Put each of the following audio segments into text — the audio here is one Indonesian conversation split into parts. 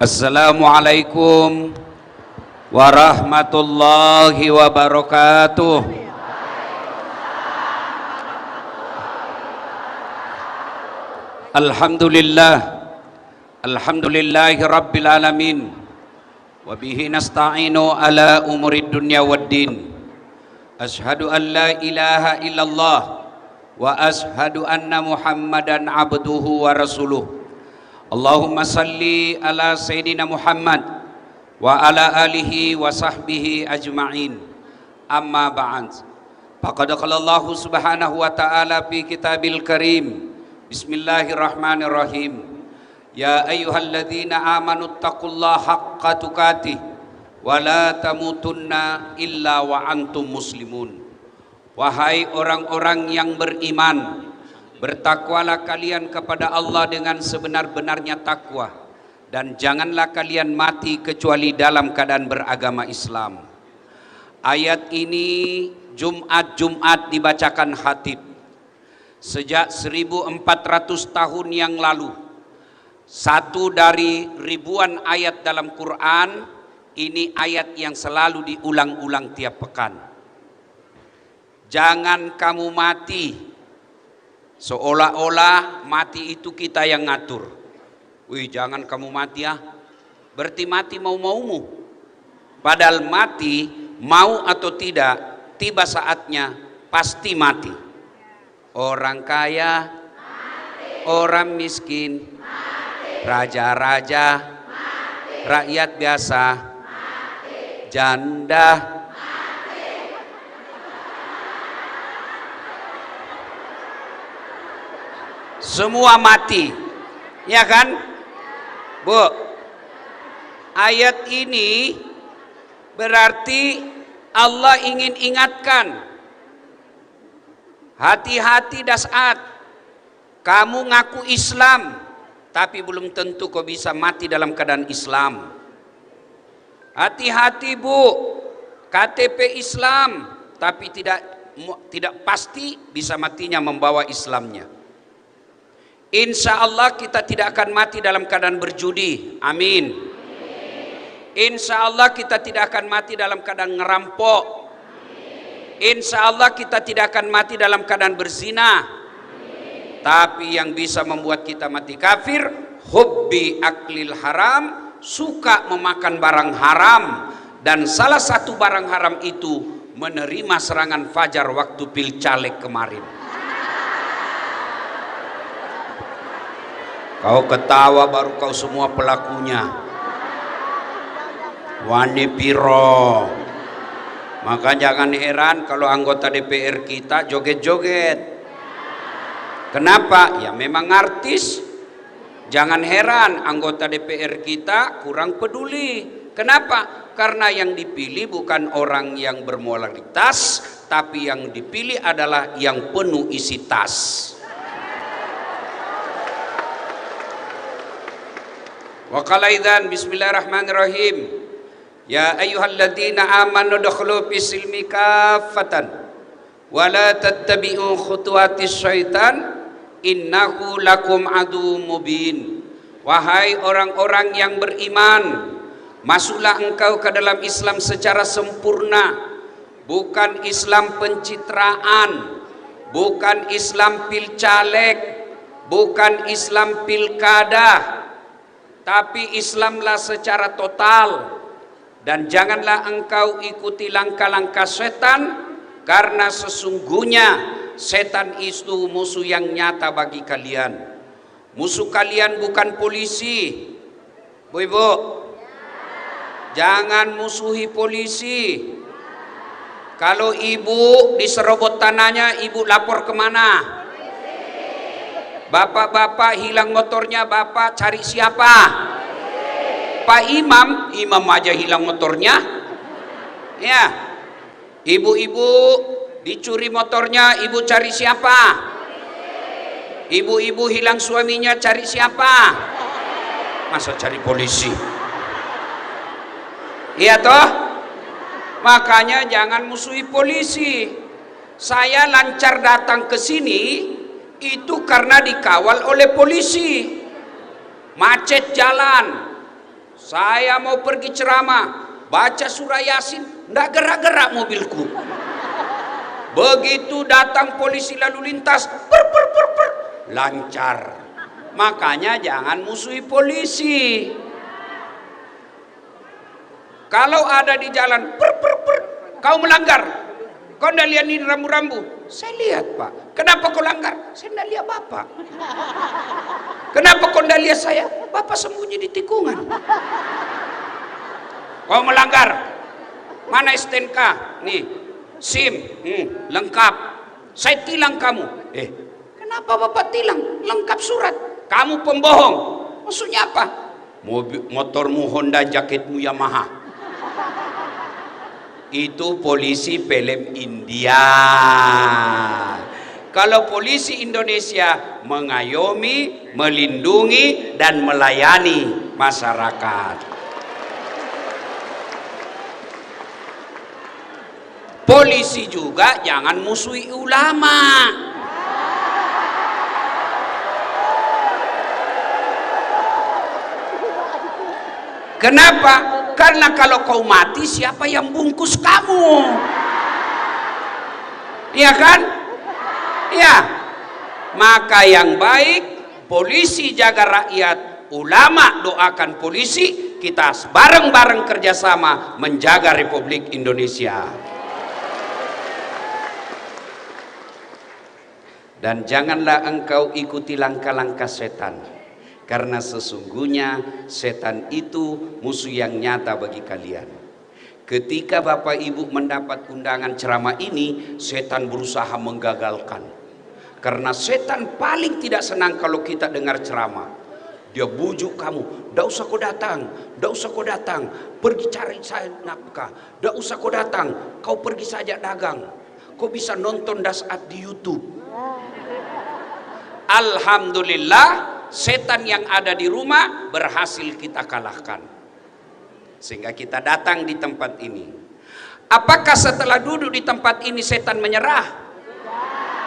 Assalamualaikum warahmatullahi wabarakatuh. Alhamdulillahi rabbil alamin. Wabihi nasta'inu ala umurid dunya waddin. Ashhadu an la ilaha illallah wa ashhadu anna muhammadan abduhu wa rasuluh. Allahumma salli ala Sayyidina Muhammad wa ala alihi wa sahbihi ajma'in. Amma ba'd. Faqad qala Allah subhanahu wa ta'ala fi kitabil karim. Bismillahirrahmanirrahim. Ya ayyuhalladzina amanu taqullaha haqqa tuqatih wa la tamutunna illa wa antum muslimun. Wahai orang-orang yang beriman, bertakwalah kalian kepada Allah dengan sebenar-benarnya takwa, dan janganlah kalian mati kecuali dalam keadaan beragama Islam. Ayat ini Jumat dibacakan khatib. Sejak 1400 tahun yang lalu, satu dari ribuan ayat dalam Quran, ini ayat yang selalu diulang-ulang tiap pekan. Jangan kamu mati, seolah-olah mati itu kita yang ngatur. Wih, jangan kamu mati ya. Berarti mati mau-maumu. Padahal mati, mau atau tidak, tiba saatnya pasti mati. Orang kaya, mati. Orang miskin, mati. Raja-raja, mati. Rakyat biasa, mati. Janda, semua mati, ya kan, Bu? Ayat ini berarti Allah ingin ingatkan, hati-hati dasat, kamu ngaku Islam, tapi belum tentu kau bisa mati dalam keadaan Islam. Hati-hati Bu, KTP Islam, tapi tidak pasti bisa matinya membawa Islamnya. Insya Allah kita tidak akan mati dalam keadaan berjudi, amin. Insya Allah kita tidak akan mati dalam keadaan ngerampok. Insya Allah kita tidak akan mati dalam keadaan berzina. Tapi yang bisa membuat kita mati kafir, hubbi aklil haram, suka memakan barang haram. Dan salah satu barang haram itu menerima serangan fajar waktu pilcaleg kemarin. Kau ketawa baru kau semua pelakunya. Wani piro. Maka jangan heran kalau anggota DPR kita joget-joget. Kenapa? Ya memang artis. Jangan heran anggota DPR kita kurang peduli. Kenapa? Karena yang dipilih bukan orang yang bermoralitas, tapi yang dipilih adalah yang penuh isi tas. Wa qala idzan bismillahirrahmanirrahim. Ya ayyuhalladzina amanu dukhulu fis silmi kaffatan wa la tattabi'u khutuwatis syaitan innahu lakum aduwwum mubin. Wahai orang-orang yang beriman, masuklah engkau ke dalam Islam secara sempurna, bukan Islam pencitraan, bukan Islam pilcaleg, bukan Islam pilkada, tapi Islamlah secara total. Dan janganlah engkau ikuti langkah-langkah setan, karena sesungguhnya setan itu musuh yang nyata bagi kalian. Musuh kalian bukan polisi, Bu Ibu. Jangan musuhi polisi. Kalau ibu diserobot tanahnya, ibu lapor kemana? Bapak-bapak hilang motornya, bapak cari siapa? Pak Imam, imam aja hilang motornya. Ya. Ibu-ibu dicuri motornya, ibu cari siapa? Ibu-ibu hilang suaminya, cari siapa? Masa cari polisi? Iya toh? Makanya jangan musuhi polisi. Saya lancar datang ke sini itu karena dikawal oleh polisi. Macet jalan, Saya mau pergi ceramah, baca surah Yasin, ndak gerak-gerak mobilku. Begitu datang polisi lalu lintas, lancar. Makanya jangan musuhi polisi. Kalau ada di jalan, kau melanggar. Kau ndak lihat ini rambu-rambu? Saya lihat, Pak. Kenapa kau langgar? Saya ndak lihat Bapak. Kenapa kau ndak lihat saya? Bapak sembunyi di tikungan. Kau melanggar. Mana STNK? Nih, SIM, lengkap. Saya tilang kamu. Kenapa Bapak tilang? Lengkap surat. Kamu pembohong. Maksudnya apa? Motormu Honda, jaketmu Yamaha. Itu polisi film India. Kalau polisi Indonesia mengayomi, melindungi, dan melayani masyarakat. Polisi juga jangan musuhi ulama. Kenapa? Karena kalau kau mati, siapa yang bungkus kamu? Iya kan? Ya. Maka yang baik, polisi jaga rakyat, ulama doakan polisi, kita bareng-bareng kerjasama menjaga Republik Indonesia. Dan janganlah engkau ikuti langkah-langkah setan, karena sesungguhnya setan itu musuh yang nyata bagi kalian. Ketika Bapak Ibu mendapat undangan ceramah ini, setan berusaha menggagalkan. Karena setan paling tidak senang kalau kita dengar ceramah. Dia bujuk kamu, "Ndak usah kau datang, ndak usah kau datang, pergi cari saya nafkah, ndak usah kau datang, kau pergi saja dagang, kau bisa nonton dasat di YouTube." Alhamdulillah, setan yang ada di rumah berhasil kita kalahkan, sehingga kita datang di tempat ini. Apakah setelah duduk di tempat ini setan menyerah?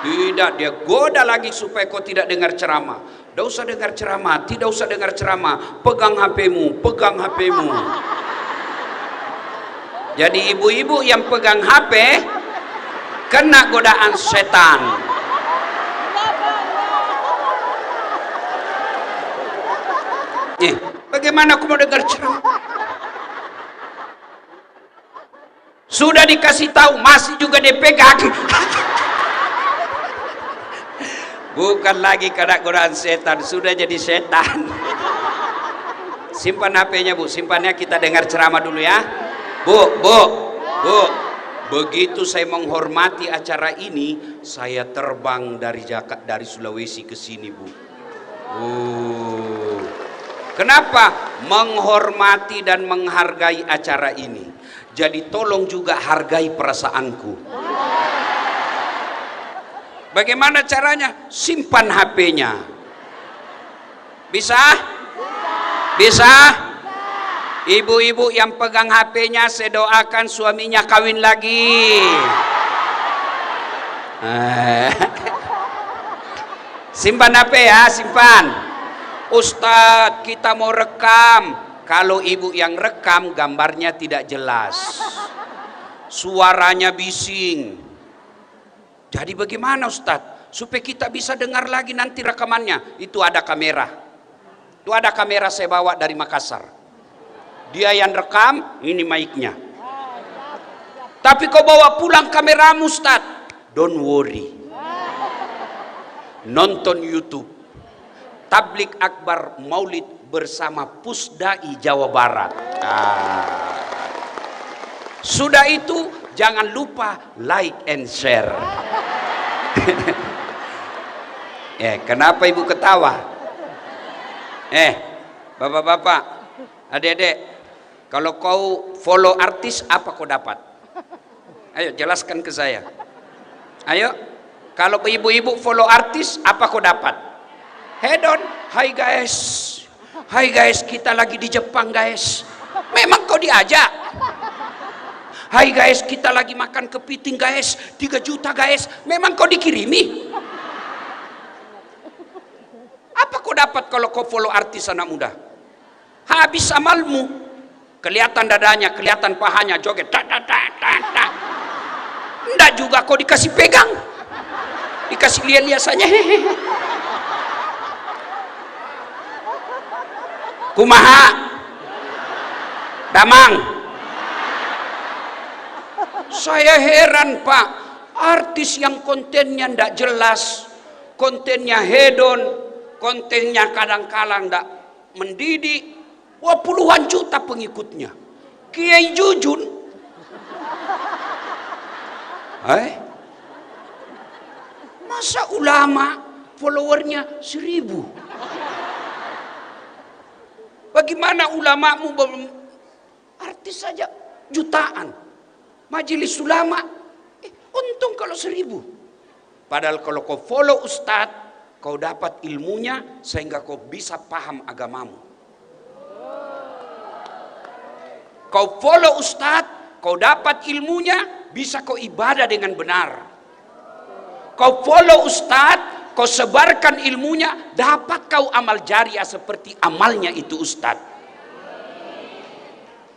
Tidak, dia goda lagi supaya kau tidak dengar ceramah. Tidak usah dengar ceramah, tidak usah dengar ceramah, pegang HP-mu, pegang HP-mu. Jadi ibu-ibu yang pegang HP kena godaan setan. Bagaimana aku mau dengar ceramah? Sudah dikasih tahu, masih juga dipegang. Bukan lagi kena godaan setan, sudah jadi setan. Simpan HP-nya, Bu, simpannya, kita dengar ceramah dulu ya. Bu. Begitu saya menghormati acara ini, saya terbang dari Sulawesi ke sini, Bu. Kenapa? Menghormati dan menghargai acara ini. Jadi tolong juga hargai perasaanku. Bagaimana caranya? Simpan HP-nya. Bisa? Bisa? Ibu-ibu yang pegang HP-nya, saya doakan suaminya kawin lagi. Simpan HP ya, simpan. Ustadz, kita mau rekam. Kalau ibu yang rekam, gambarnya tidak jelas, suaranya bising. Jadi bagaimana Ustadz? Supaya kita bisa dengar lagi nanti rekamannya. Itu ada kamera. Itu ada kamera saya bawa dari Makassar. Dia yang rekam, ini mic-nya. Tapi kau bawa pulang kameramu Ustadz. Don't worry. Nonton YouTube. Tablik Akbar Maulid bersama Pusdai Jawa Barat. Sudah itu jangan lupa like and share. Kenapa ibu ketawa? Bapak-bapak, adik-adik, kalau kau follow artis, apa kau dapat? Ayo jelaskan ke saya. Ayo, kalau ibu-ibu follow artis, apa kau dapat? Head on. Hai guys, kita lagi di Jepang guys. Memang kau diajak? Hai guys, kita lagi makan kepiting guys, 3 juta guys. Memang kau dikirimi? Apa kau dapat kalau kau follow artis anak muda? Habis amalmu, kelihatan dadanya, kelihatan pahanya, joget tak tak tak tak tak. Nggak juga kau dikasih pegang, dikasih lihat-lihat saja. Kumaha damang. Saya heran Pak, artis yang kontennya ndak jelas, kontennya hedon, kontennya kadang-kadang ndak mendidik, wah puluhan juta pengikutnya. Kiai Jujun, masa ulama followernya 1000? Bagaimana ulamamu artis saja jutaan, majelis ulama untung kalau 1000. Padahal kalau kau follow ustadz, kau dapat ilmunya sehingga kau bisa paham agamamu. Kau follow ustadz, kau dapat ilmunya, bisa kau ibadah dengan benar. Kau follow ustadz, kau sebarkan ilmunya, dapat kau amal jariah seperti amalnya itu ustadz.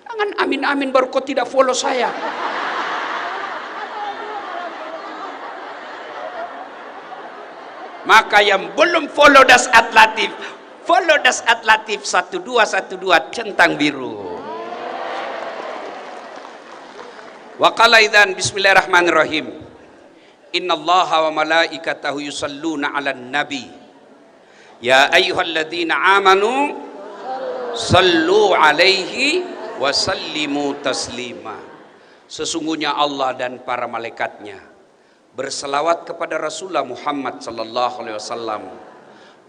Jangan amin-amin baru kau tidak follow saya. Maka yang belum follow Dasat Latif, follow Dasat Latif 1212 centang biru. Wa qala idzan bismillahirrahmanirrahim. Innallaha wa malaikatahu yusalluna 'alan nabi. Ya ayyuhalladzina amanu sallu 'alaihi wa sallimu taslima. Sesungguhnya Allah dan para malaikatnya berselawat kepada Rasulullah Muhammad sallallahu alaihi wasallam.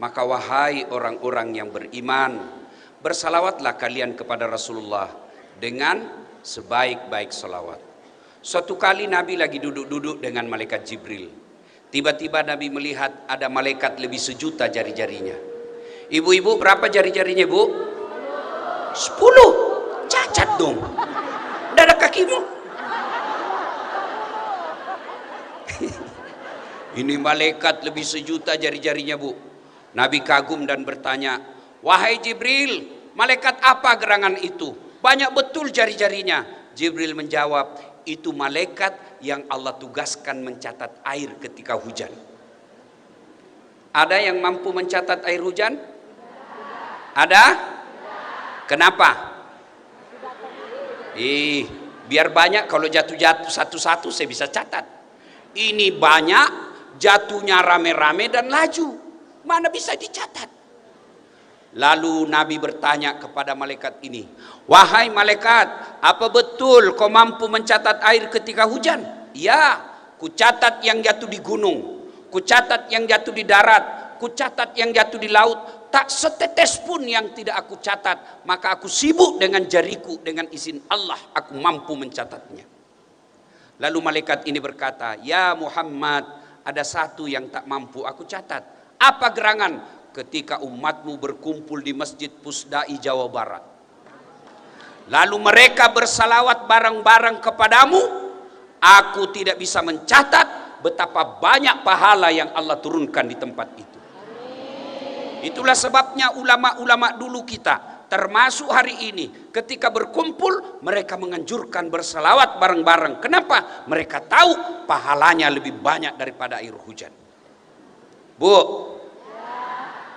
Maka wahai orang-orang yang beriman, bersalawatlah kalian kepada Rasulullah dengan sebaik-baik salawat. Suatu kali Nabi lagi duduk-duduk dengan malaikat Jibril. Tiba-tiba Nabi melihat ada malaikat lebih 1.000.000 jari-jarinya. Ibu-ibu berapa jari-jarinya, Bu? 10. Cacat dong. Tidak ada kakimu. Ini malaikat lebih 1.000.000 jari-jarinya, Bu. Nabi kagum dan bertanya, wahai Jibril, malaikat apa gerangan itu? Banyak betul jari-jarinya. Jibril menjawab, itu malaikat yang Allah tugaskan mencatat air ketika hujan. Ada yang mampu mencatat air hujan? Ada? Kenapa? Biar banyak, kalau jatuh-jatuh satu-satu saya bisa catat. Ini banyak, jatuhnya rame-rame dan laju. Mana bisa dicatat? Lalu Nabi bertanya kepada malaikat ini, wahai malaikat, apa betul kau mampu mencatat air ketika hujan? Ya, kucatat yang jatuh di gunung, kucatat yang jatuh di darat, kucatat yang jatuh di laut. Tak setetes pun yang tidak aku catat. Maka aku sibuk dengan jariku, dengan izin Allah aku mampu mencatatnya. Lalu malaikat ini berkata, ya Muhammad, ada satu yang tak mampu aku catat. Apa gerangan? Ketika umatmu berkumpul di Masjid Pusdai Jawa Barat, lalu mereka bersalawat bareng-bareng kepadamu, aku tidak bisa mencatat betapa banyak pahala yang Allah turunkan di tempat itu. Itulah sebabnya ulama-ulama dulu kita, termasuk hari ini, ketika berkumpul mereka menganjurkan bersalawat bareng-bareng. Kenapa? Mereka tahu pahalanya lebih banyak daripada air hujan. Bu,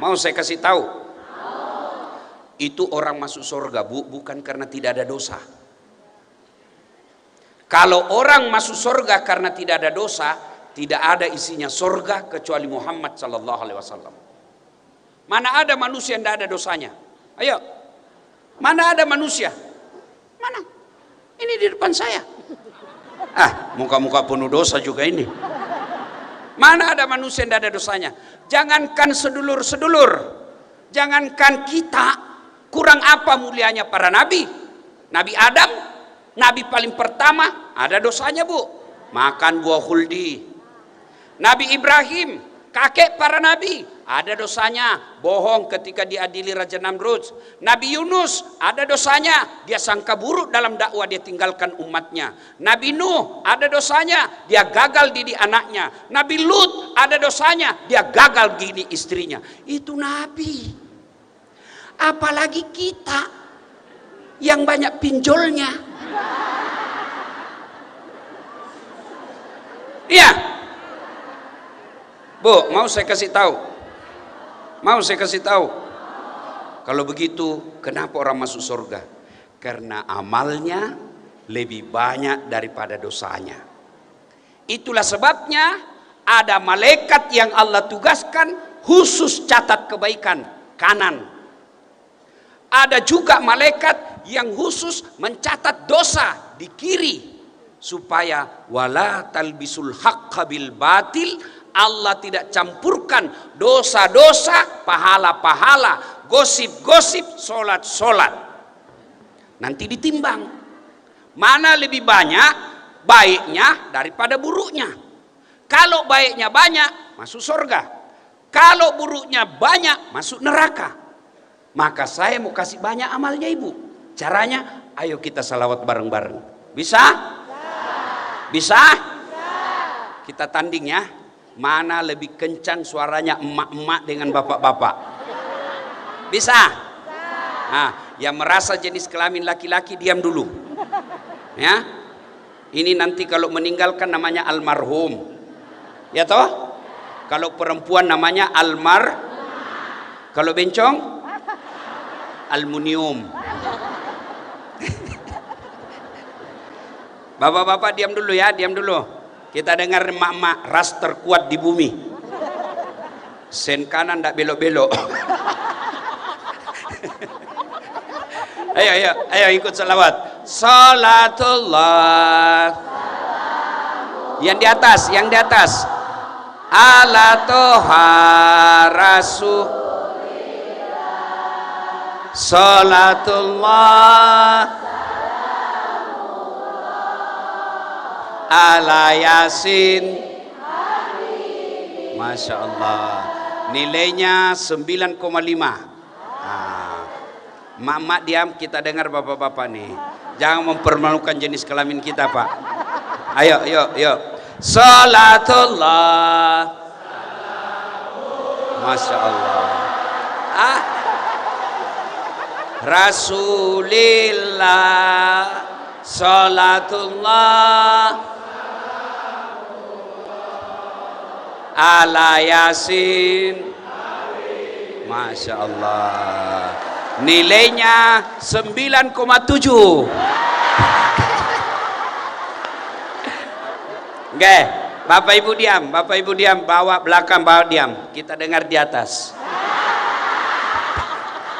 mau saya kasih tahu? Itu orang masuk surga, Bu, bukan karena tidak ada dosa. Kalau orang masuk surga karena tidak ada dosa, tidak ada isinya surga kecuali Muhammad sallallahu alaihi wasallam. Mana ada manusia yang tidak ada dosanya? Ayo. Mana ada manusia? Mana? Ini di depan saya. Muka-muka penuh dosa juga ini. Mana ada manusia yang tidak ada dosanya? Jangankan sedulur-sedulur, jangankan kita, kurang apa mulianya para nabi? Nabi Adam, nabi paling pertama, ada dosanya, Bu, makan buah khuldi. Nabi Ibrahim, kakek para nabi, ada dosanya, bohong ketika diadili Raja Namrud. Nabi Yunus, ada dosanya, dia sangka buruk dalam dakwah, dia tinggalkan umatnya. Nabi Nuh, ada dosanya, dia gagal didik anaknya. Nabi Lut, ada dosanya, dia gagal didik istrinya. Itu nabi. Apalagi kita yang banyak pinjolnya. Iya. Bu, mau saya kasih tahu? Mau saya kasih tahu? Kalau begitu, kenapa orang masuk surga? Karena amalnya lebih banyak daripada dosanya. Itulah sebabnya ada malaikat yang Allah tugaskan khusus catat kebaikan kanan. Ada juga malaikat yang khusus mencatat dosa di kiri, supaya wala talbisul haqqa bil batil, Allah tidak campurkan dosa-dosa, pahala-pahala, gosip-gosip, solat-solat. Nanti ditimbang mana lebih banyak baiknya daripada buruknya. Kalau baiknya banyak, masuk surga. Kalau buruknya banyak, masuk neraka. Maka saya mau kasih banyak amalnya ibu. Caranya, ayo kita salawat bareng-bareng. Bisa? Bisa? Kita tanding ya. Mana lebih kencang suaranya emak-emak dengan bapak-bapak? Bisa? Nah, yang merasa jenis kelamin laki-laki diam dulu. Ya. Ini nanti kalau meninggalkan namanya almarhum. Ya toh? Kalau perempuan namanya kalau bencong aluminium. Bapak-bapak diam dulu ya, diam dulu. Kita dengar emak-emak, ras terkuat di bumi. Sen kanan ndak belok-belok. Ayo ikut salawat. Salatullah. Yang di atas. Ala toha rasul. Salatullah ala Yasin. Masya Allah. Nilainya 9,5. Mak-mak diam, kita dengar bapak-bapak nih. Jangan mempermalukan jenis kelamin kita, Pak. Ayo. Salatullah. Masya Allah. Rasulillah. Salatullah ala Yasin. Masya Allah. Nilainya 9,7. Oke, Bapak Ibu diam, bawa belakang, bawa diam. Kita dengar di atas.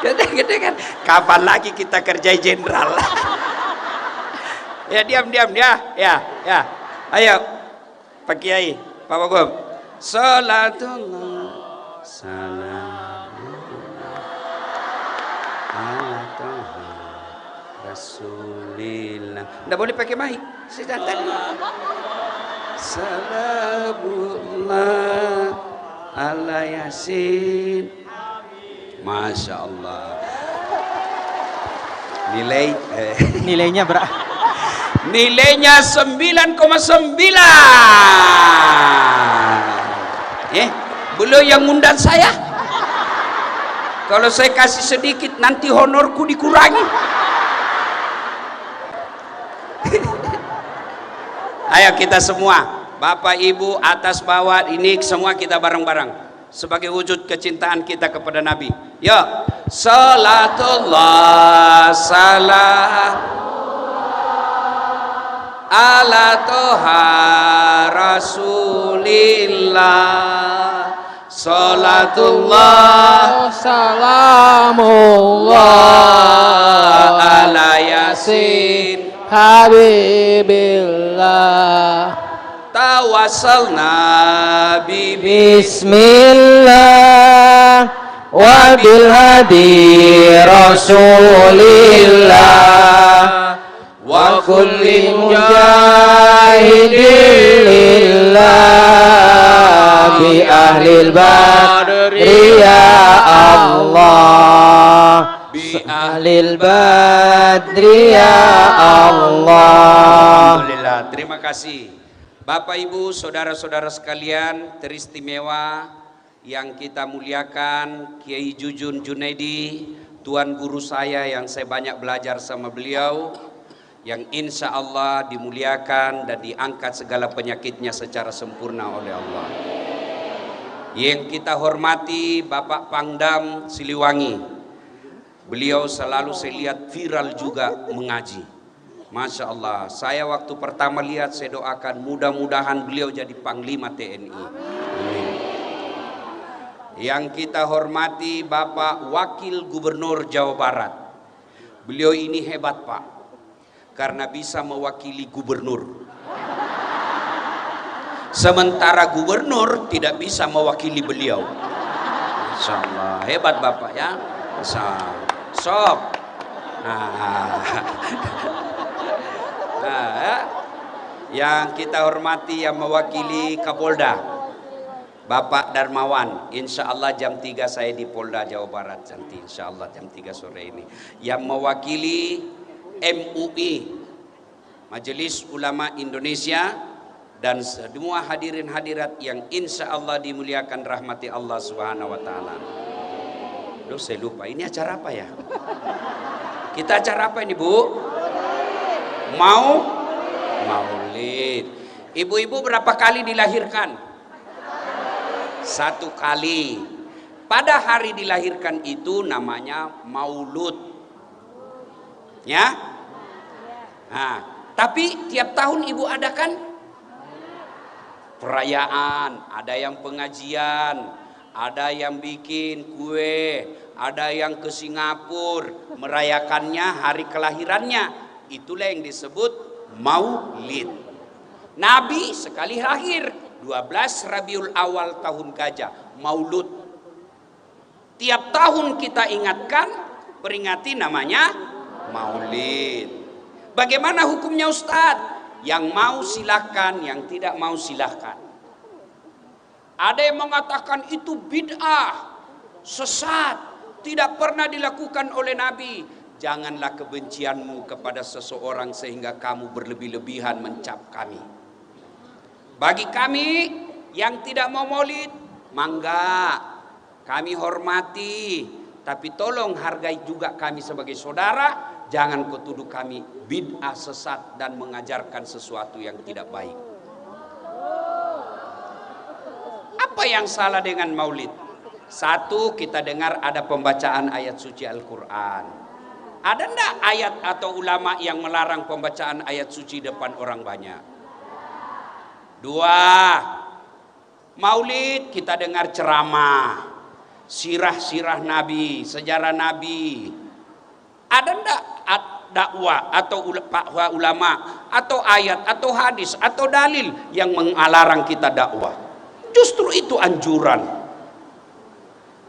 Gede kan? Kapan lagi kita kerja jenderal? Ya diam ya. Ayo, Pak Kiai, Pak Wagub. Salatullah, Rasulillah. Nggak boleh pakai mic. Sejantan. Salamullah ala Yasin. Masya Allah. Nilainya berapa? Nilainya 9,9. Belum yang undang saya. Kalau saya kasih sedikit nanti honorku dikurangi. Ayo kita semua, Bapak Ibu, atas bawah, ini semua kita bareng-bareng sebagai wujud kecintaan kita kepada Nabi. Yo, salatullah salam ala toha rasulillah. Salatullah salamullah ala Yasin Habibillah. Tawassalna bismillah wa bil hadi rasulillah wa kulli mujahidin lillah bi ahlil badri ya Allah. Bi ahlil badri ya Allah. Alhamdulillah, terima kasih Bapak Ibu saudara-saudara sekalian teristimewa yang kita muliakan, Kiai Jujun Junaidi, Tuan guru saya yang saya banyak belajar sama beliau, yang insya Allah dimuliakan dan diangkat segala penyakitnya secara sempurna oleh Allah. Yang kita hormati Bapak Pangdam Siliwangi, beliau selalu saya lihat viral juga mengaji. Masya Allah, saya waktu pertama lihat saya doakan mudah-mudahan beliau jadi Panglima TNI. Amin. Yang kita hormati Bapak Wakil Gubernur Jawa Barat, beliau ini hebat Pak, karena bisa mewakili gubernur. Sementara gubernur tidak bisa mewakili beliau. Masya Allah, hebat Bapak ya. Sob. Yang kita hormati yang mewakili Kapolda, Bapak Darmawan, insya Allah jam 3 saya di Polda Jawa Barat nanti, insya Allah jam 3 sore ini. Yang mewakili MUI, Majelis Ulama Indonesia, dan semua hadirin hadirat yang insya Allah dimuliakan rahmati Allah Subhanahu Wa Taala. Loh, saya lupa ini acara apa ya? Kita acara apa ini Bu? Maulid. Ibu-ibu berapa kali dilahirkan? 1 kali. Pada hari dilahirkan itu namanya maulud. Ya? Nah, tapi tiap tahun ibu adakan perayaan, ada yang pengajian, ada yang bikin kue, ada yang ke Singapura merayakannya hari kelahirannya. Itulah yang disebut maulid. Nabi sekali lahir 12 Rabiul Awal tahun gajah, maulud. Tiap tahun kita ingatkan, peringati namanya maulid. Bagaimana hukumnya Ustadz? Yang mau silahkan, yang tidak mau silahkan. Ada yang mengatakan itu bid'ah, sesat, tidak pernah dilakukan oleh Nabi. Janganlah kebencianmu kepada seseorang sehingga kamu berlebih-lebihan mencap kami. Bagi kami yang tidak mau maulid, mangga, kami hormati, tapi tolong hargai juga kami sebagai saudara. Jangan kau tuduh kami bid'ah, sesat, dan mengajarkan sesuatu yang tidak baik. Apa yang salah dengan maulid? Satu, kita dengar ada pembacaan ayat suci Al-Quran. Ada enggak ayat atau ulama yang melarang pembacaan ayat suci depan orang banyak? 2, maulid kita dengar ceramah, sirah-sirah Nabi, sejarah Nabi. Ada enggak dakwah atau ulama atau ayat atau hadis atau dalil yang melarang kita dakwah? Justru itu anjuran.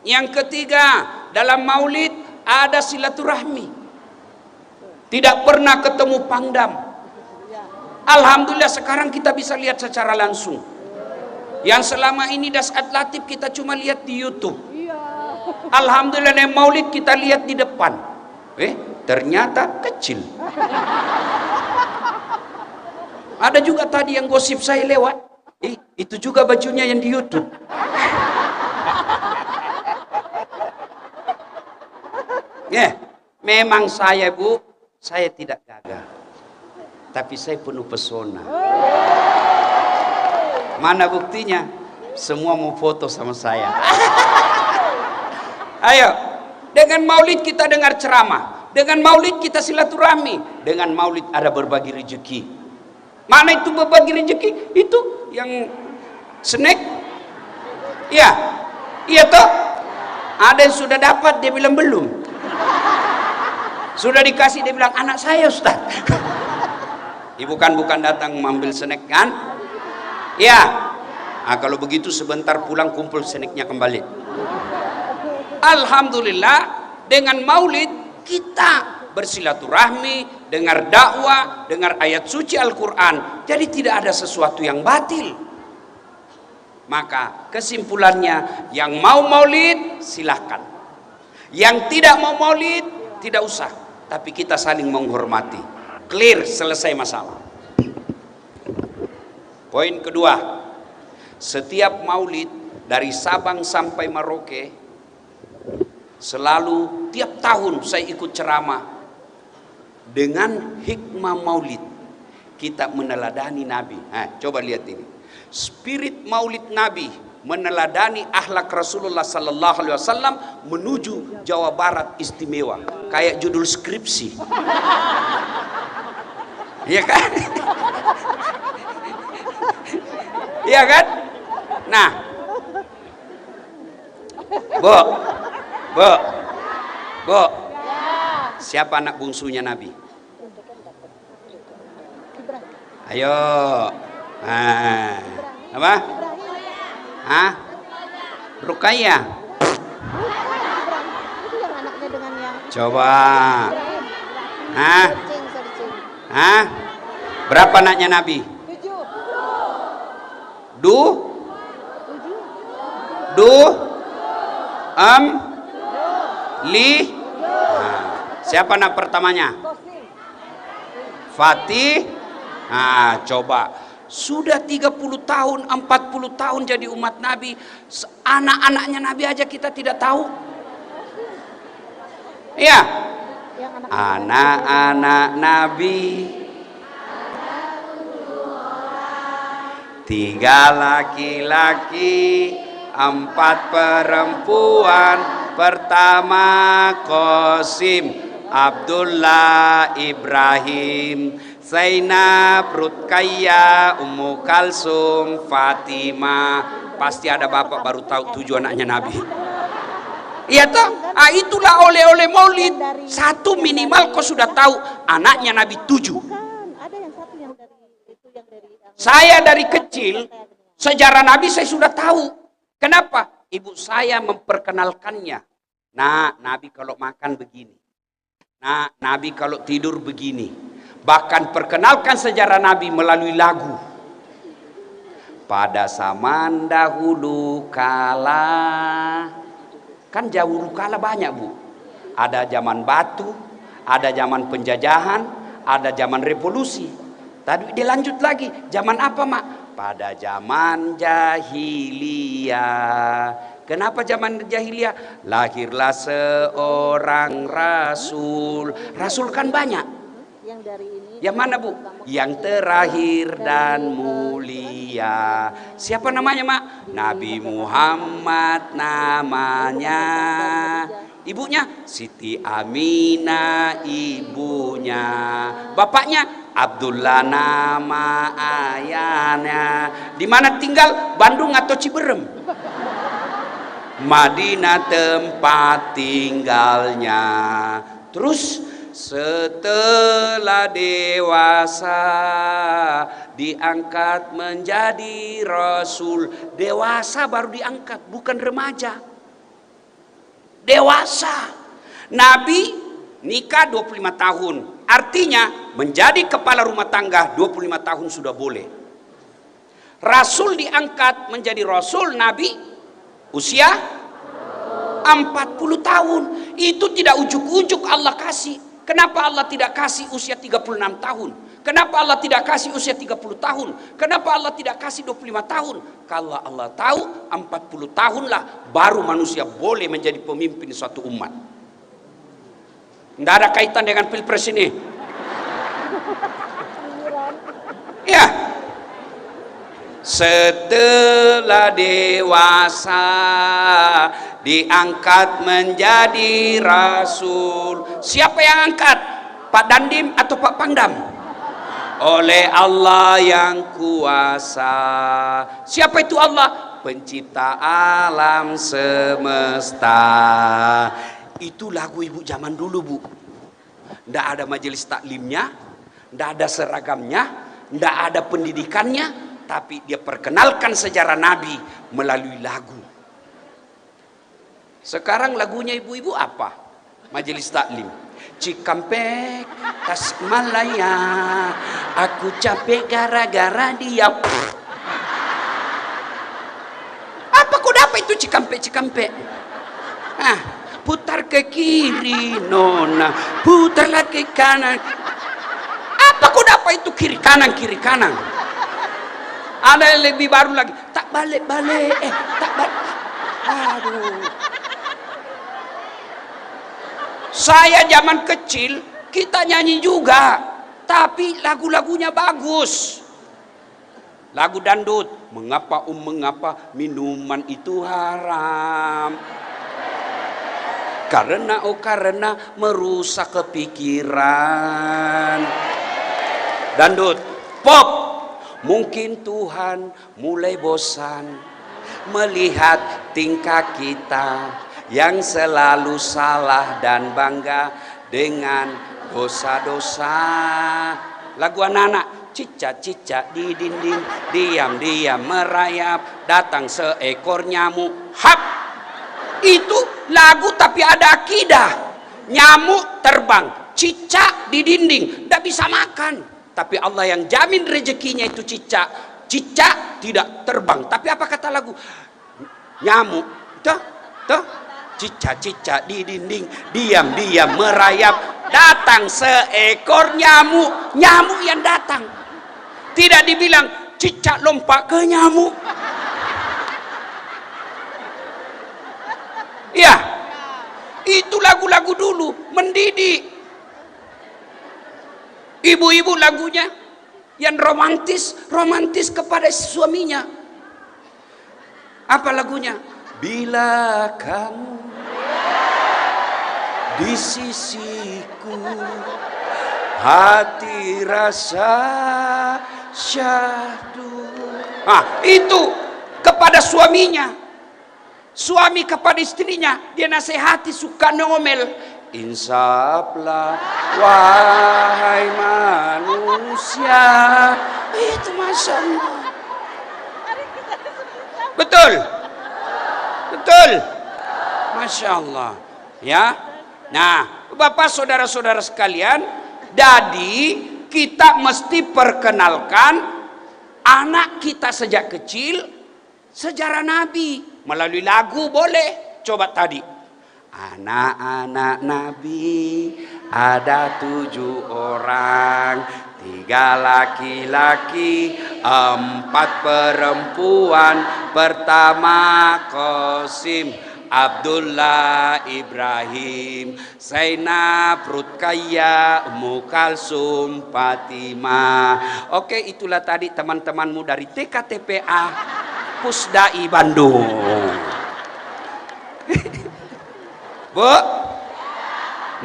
Yang ketiga, dalam maulid ada silaturahmi. Tidak pernah ketemu Pangdam. Alhamdulillah sekarang kita bisa lihat secara langsung. Yang selama ini Dasat Latif kita cuma lihat di YouTube. Alhamdulillah yang maulid kita lihat di depan. Ternyata kecil. Ada juga tadi yang gosip saya lewat. Itu juga bajunya yang di YouTube. Memang saya Bu, saya tidak gagah. Tapi saya penuh pesona. Mana buktinya? Semua mau foto sama saya. Ayo, dengan maulid kita dengar ceramah, dengan maulid kita silaturahmi, dengan maulid ada berbagi rezeki. Mana itu berbagi rezeki? Itu yang snack? Iya, iya toh? Ada yang sudah dapat, dia bilang belum. Sudah dikasih, dia bilang anak saya Ustaz. Ibu kan bukan datang mengambil snack kan? Ya. Nah, kalau begitu sebentar pulang kumpul snacknya kembali. Alhamdulillah dengan maulid kita bersilaturahmi, dengar dakwah, dengar ayat suci Al-Quran. Jadi tidak ada sesuatu yang batil. Maka kesimpulannya, yang mau maulid silahkan. Yang tidak mau maulid tidak usah. Tapi kita saling menghormati. Clear, selesai masalah. Poin kedua, setiap maulid dari Sabang sampai Merauke Selalu tiap tahun saya ikut ceramah dengan hikmah maulid. Kita meneladani Nabi. Coba lihat ini. Spirit maulid Nabi meneladani akhlak Rasulullah sallallahu alaihi wasallam menuju Jawa Barat istimewa. Kayak judul skripsi. Iya kan? Iya kan? Nah, Bu, siapa anak bungsunya Nabi? Ayo, apa? Ruqayyah. Coba. Berapa anaknya Nabi? 7. Siapa anak pertamanya? Fatih. Coba. Sudah 30 tahun, 40 tahun jadi umat Nabi. Anak-anaknya Nabi aja kita tidak tahu. Iya. Anak-anak Nabi 3 laki-laki 4 perempuan. Pertama Qasim, Abdullah, Ibrahim, Zainab, Ruqayyah, Ummu Kalsum, Fatimah. Pasti ada bapak baru tahu 7 anaknya Nabi. Iya toh? Itulah oleh-oleh maulid. 1 minimal kau sudah tahu anaknya Nabi 7. Saya dari kecil sejarah Nabi saya sudah tahu. Kenapa? Ibu saya memperkenalkannya. Nah, Nabi kalau makan begini. Nah, Nabi kalau tidur begini. Bahkan perkenalkan sejarah Nabi melalui lagu. Pada zaman dahulu kala. Kan dahulu kala banyak, Bu. Ada zaman batu, ada zaman penjajahan, ada zaman revolusi. Tadi dia lanjut lagi. Zaman apa, Mak? Pada zaman jahiliyah. Kenapa zaman jahiliyah? Lahirlah seorang rasul. Rasul kan banyak. Yang mana, Bu? Yang terakhir dan mulia. Siapa namanya, Mak? Nabi Muhammad namanya. Ibunya Siti Aminah ibunya. Bapaknya Abdullah nama ayahnya. Di mana tinggal? Bandung atau Ciberem? Madinah tempat tinggalnya. Terus setelah dewasa diangkat menjadi rasul. Dewasa baru diangkat, bukan remaja. Dewasa. Nabi nikah 25 tahun. Artinya menjadi kepala rumah tangga 25 tahun sudah boleh. Rasul diangkat menjadi rasul Nabi usia 40 tahun. Itu tidak ujuk-ujuk Allah kasih. Kenapa Allah tidak kasih usia 36 tahun? Kenapa Allah tidak kasih usia 30 tahun? Kenapa Allah tidak kasih 25 tahun? Kalau Allah tahu 40 tahunlah baru manusia boleh menjadi pemimpin suatu umat. Tidak ada kaitan dengan pilpres ini. Ya. Setelah dewasa diangkat menjadi rasul. Siapa yang angkat? Pak Dandim atau Pak Pangdam? Oleh Allah yang kuasa. Siapa itu Allah? Pencipta alam semesta. Itu lagu ibu zaman dulu, Bu. Tidak ada majelis taklimnya, tidak ada seragamnya, tidak ada pendidikannya, tapi dia perkenalkan sejarah Nabi melalui lagu. Sekarang lagunya ibu-ibu apa? Majelis taklim. Cikampek, Tasikmalaya, aku capek gara-gara dia. Apa kau dapat itu Cikampek? Putar ke kiri nona, putarlah ke kanan. Apa kau dapat itu kiri kanan? Ada yang lebih baru lagi, tak balik, tak balik. Aduh. Saya zaman kecil kita nyanyi juga, tapi lagu-lagunya bagus. Lagu dangdut, mengapa mengapa minuman itu haram? Karena merusak kepikiran. Dangdut, pop. Mungkin Tuhan mulai bosan melihat tingkah kita yang selalu salah dan bangga dengan dosa-dosa. Lagu anak-anak, cicak-cicak di dinding, diam-diam merayap, datang seekor nyamuk, hap. Itu lagu tapi ada akidah. Nyamuk terbang, cicak di dinding, tidak bisa makan. Tapi Allah yang jamin rezekinya itu cicak. Cicak tidak terbang. Tapi apa kata lagu? Nyamuk, cicak-cicak di dinding, diam-diam merayap, datang seekor nyamuk. Nyamuk yang datang. Tidak dibilang cicak lompat ke nyamuk. Ya, itu lagu-lagu dulu mendidik. Ibu-ibu lagunya yang romantis kepada suaminya. Apa lagunya? Bila kamu di sisiku, hati rasa syahdu. Itu kepada suaminya. Suami kepada istrinya, dia nasihati, suka ngomel. Insaflah wahai manusia. Itu Masya Allah. Betul. Masya Allah. Ya. Nah, Bapak saudara-saudara sekalian, jadi kita mesti perkenalkan anak kita sejak kecil sejarah Nabi. Melalui lagu boleh. Coba tadi. Anak-anak Nabi ada 7 orang, 3 laki-laki, 4 perempuan. Pertama Qasim, Abdullah, Ibrahim, Zainab, Rutkaya, Ummu Kalsum, Fatimah. Oke, itulah tadi teman-temanmu dari TKTPA Pusdai Bandung. Bu,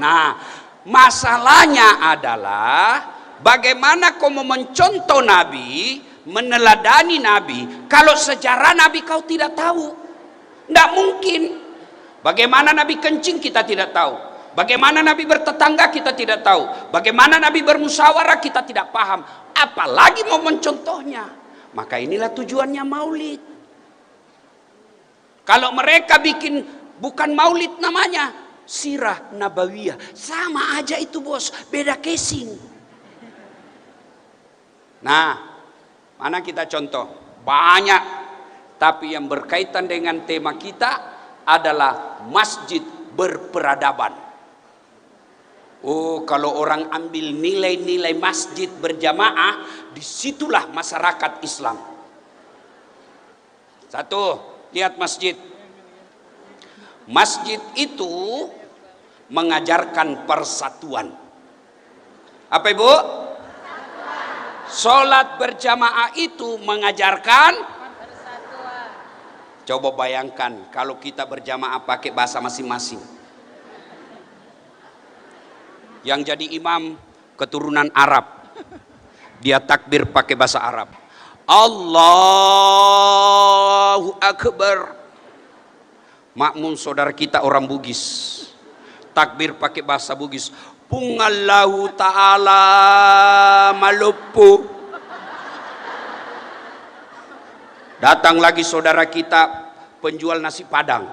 nah masalahnya adalah bagaimana kau mau mencontoh Nabi, meneladani Nabi, kalau sejarah Nabi kau tidak tahu. Tidak mungkin. Bagaimana Nabi kencing kita tidak tahu. Bagaimana Nabi bertetangga kita tidak tahu. Bagaimana Nabi bermusyawarah kita tidak paham. Apalagi mau mencontohnya. Maka inilah tujuannya maulid. Kalau mereka bikin bukan maulid namanya, sirah nabawiyah. Sama aja itu bos, beda casing. Nah, mana kita contoh? Banyak. Tapi yang berkaitan dengan tema kita adalah masjid berperadaban. Oh, kalau orang ambil nilai-nilai masjid berjamaah, disitulah masyarakat Islam. Satu, lihat masjid. Masjid itu mengajarkan persatuan. Apa Ibu? Sholat berjamaah itu mengajarkan. Coba bayangkan kalau kita berjamaah pakai bahasa masing-masing. Yang jadi imam keturunan Arab, dia takbir pakai bahasa Arab. Allahu Akbar. Makmum saudara kita orang Bugis, takbir pakai bahasa Bugis. Pungallahu ta'ala malupu. Datang lagi saudara kita penjual nasi padang.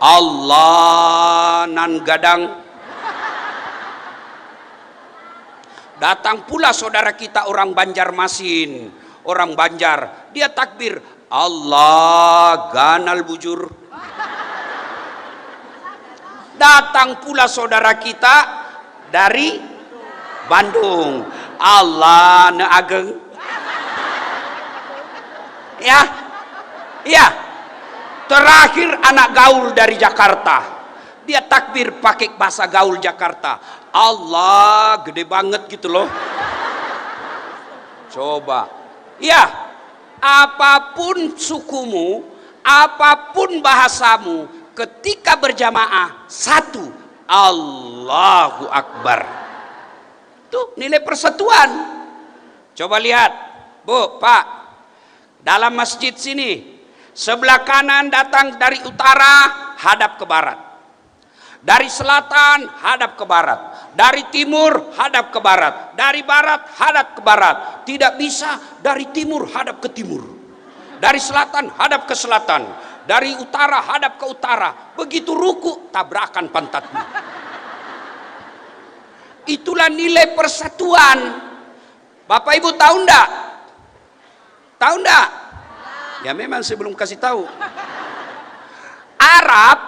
Allah nan gadang. Datang pula saudara kita orang Banjarmasin, orang Banjar, dia takbir Allah ganal bujur. Datang pula saudara kita dari Bandung, Allah ne ageng. Ya. Terakhir anak gaul dari Jakarta. Dia takbir pakai bahasa gaul Jakarta. Allah, gede banget gitu loh. Coba. Ya, apapun sukumu, apapun bahasamu, ketika berjamaah, satu, Allahu Akbar. Tuh nilai persatuan. Coba lihat, Bu, Pak, dalam masjid sini, sebelah kanan datang dari utara, hadap ke barat. Dari selatan, hadap ke barat. Dari timur, hadap ke barat. Dari barat, hadap ke barat. Tidak bisa dari timur, hadap ke timur. Dari selatan, hadap ke selatan. Dari utara, hadap ke utara. Begitu ruku, tabrakan pantatmu. Itulah nilai persatuan. Bapak Ibu tahu enggak? Tahu enggak? Ya memang saya belum kasih tahu. Arab,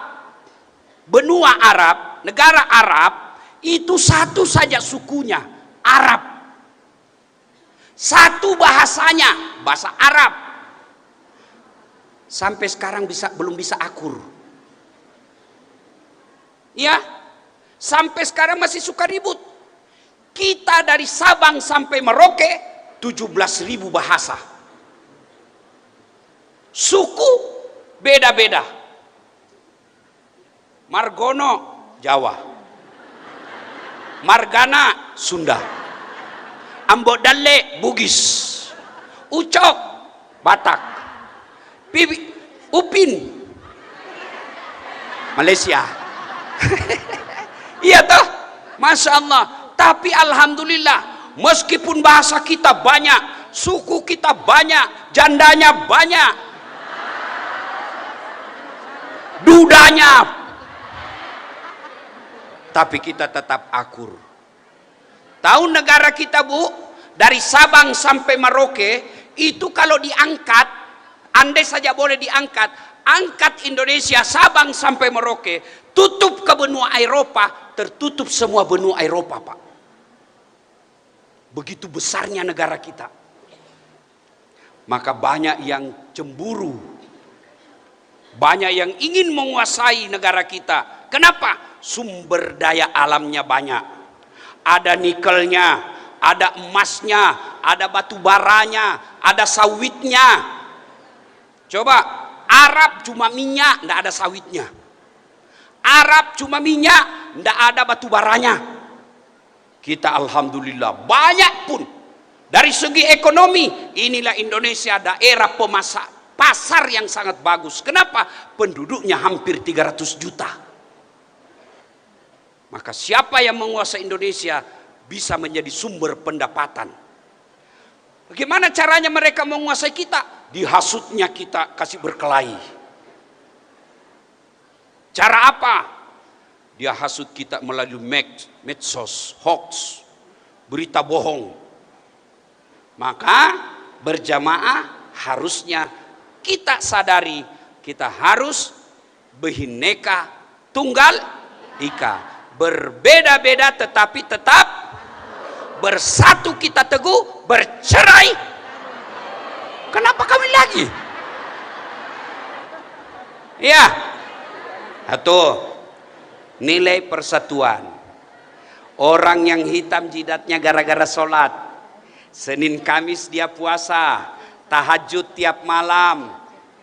benua Arab, negara Arab, itu satu saja sukunya, Arab. Satu bahasanya, bahasa Arab. Sampai sekarang belum bisa akur. Ya, sampai sekarang masih suka ribut. Kita dari Sabang sampai Merauke, 17.000 bahasa. Suku beda-beda. Margono Jawa, Margana Sunda, Ambodale Bugis, Ucok Batak, Upin Malaysia. Iya toh, Masya Allah. Tapi alhamdulillah, meskipun bahasa kita banyak, suku kita banyak, jandanya banyak, dudanya, tapi kita tetap akur. Tahu negara kita, Bu, dari Sabang sampai Merauke, itu kalau diangkat, andai saja boleh diangkat, angkat Indonesia Sabang sampai Merauke, tutup ke benua Eropa, tertutup semua benua Eropa, Pak. Begitu besarnya negara kita. Maka banyak yang cemburu, banyak yang ingin menguasai negara kita. Kenapa? Sumber daya alamnya banyak. Ada nikelnya, ada emasnya, ada batu baranya, ada sawitnya. Coba, Arab cuma minyak, tidak ada sawitnya. Arab cuma minyak, tidak ada batu baranya. Kita alhamdulillah banyak pun. Dari segi ekonomi, inilah Indonesia daerah pasar yang sangat bagus. Kenapa? Penduduknya hampir 300 juta. Maka siapa yang menguasai Indonesia bisa menjadi sumber pendapatan. Bagaimana caranya mereka menguasai kita? Dihasutnya kita kasih berkelahi. Cara apa? Dia hasut kita melalui medsos, hoax, berita bohong. Maka berjamaah harusnya kita sadari, kita harus Bhinneka Tunggal Ika. Berbeda-beda tetapi tetap bersatu, kita teguh, bercerai. Kenapa kawin lagi? Ya, atau nilai persatuan. Orang yang hitam jidatnya gara-gara sholat, Senin Kamis dia puasa, tahajud tiap malam,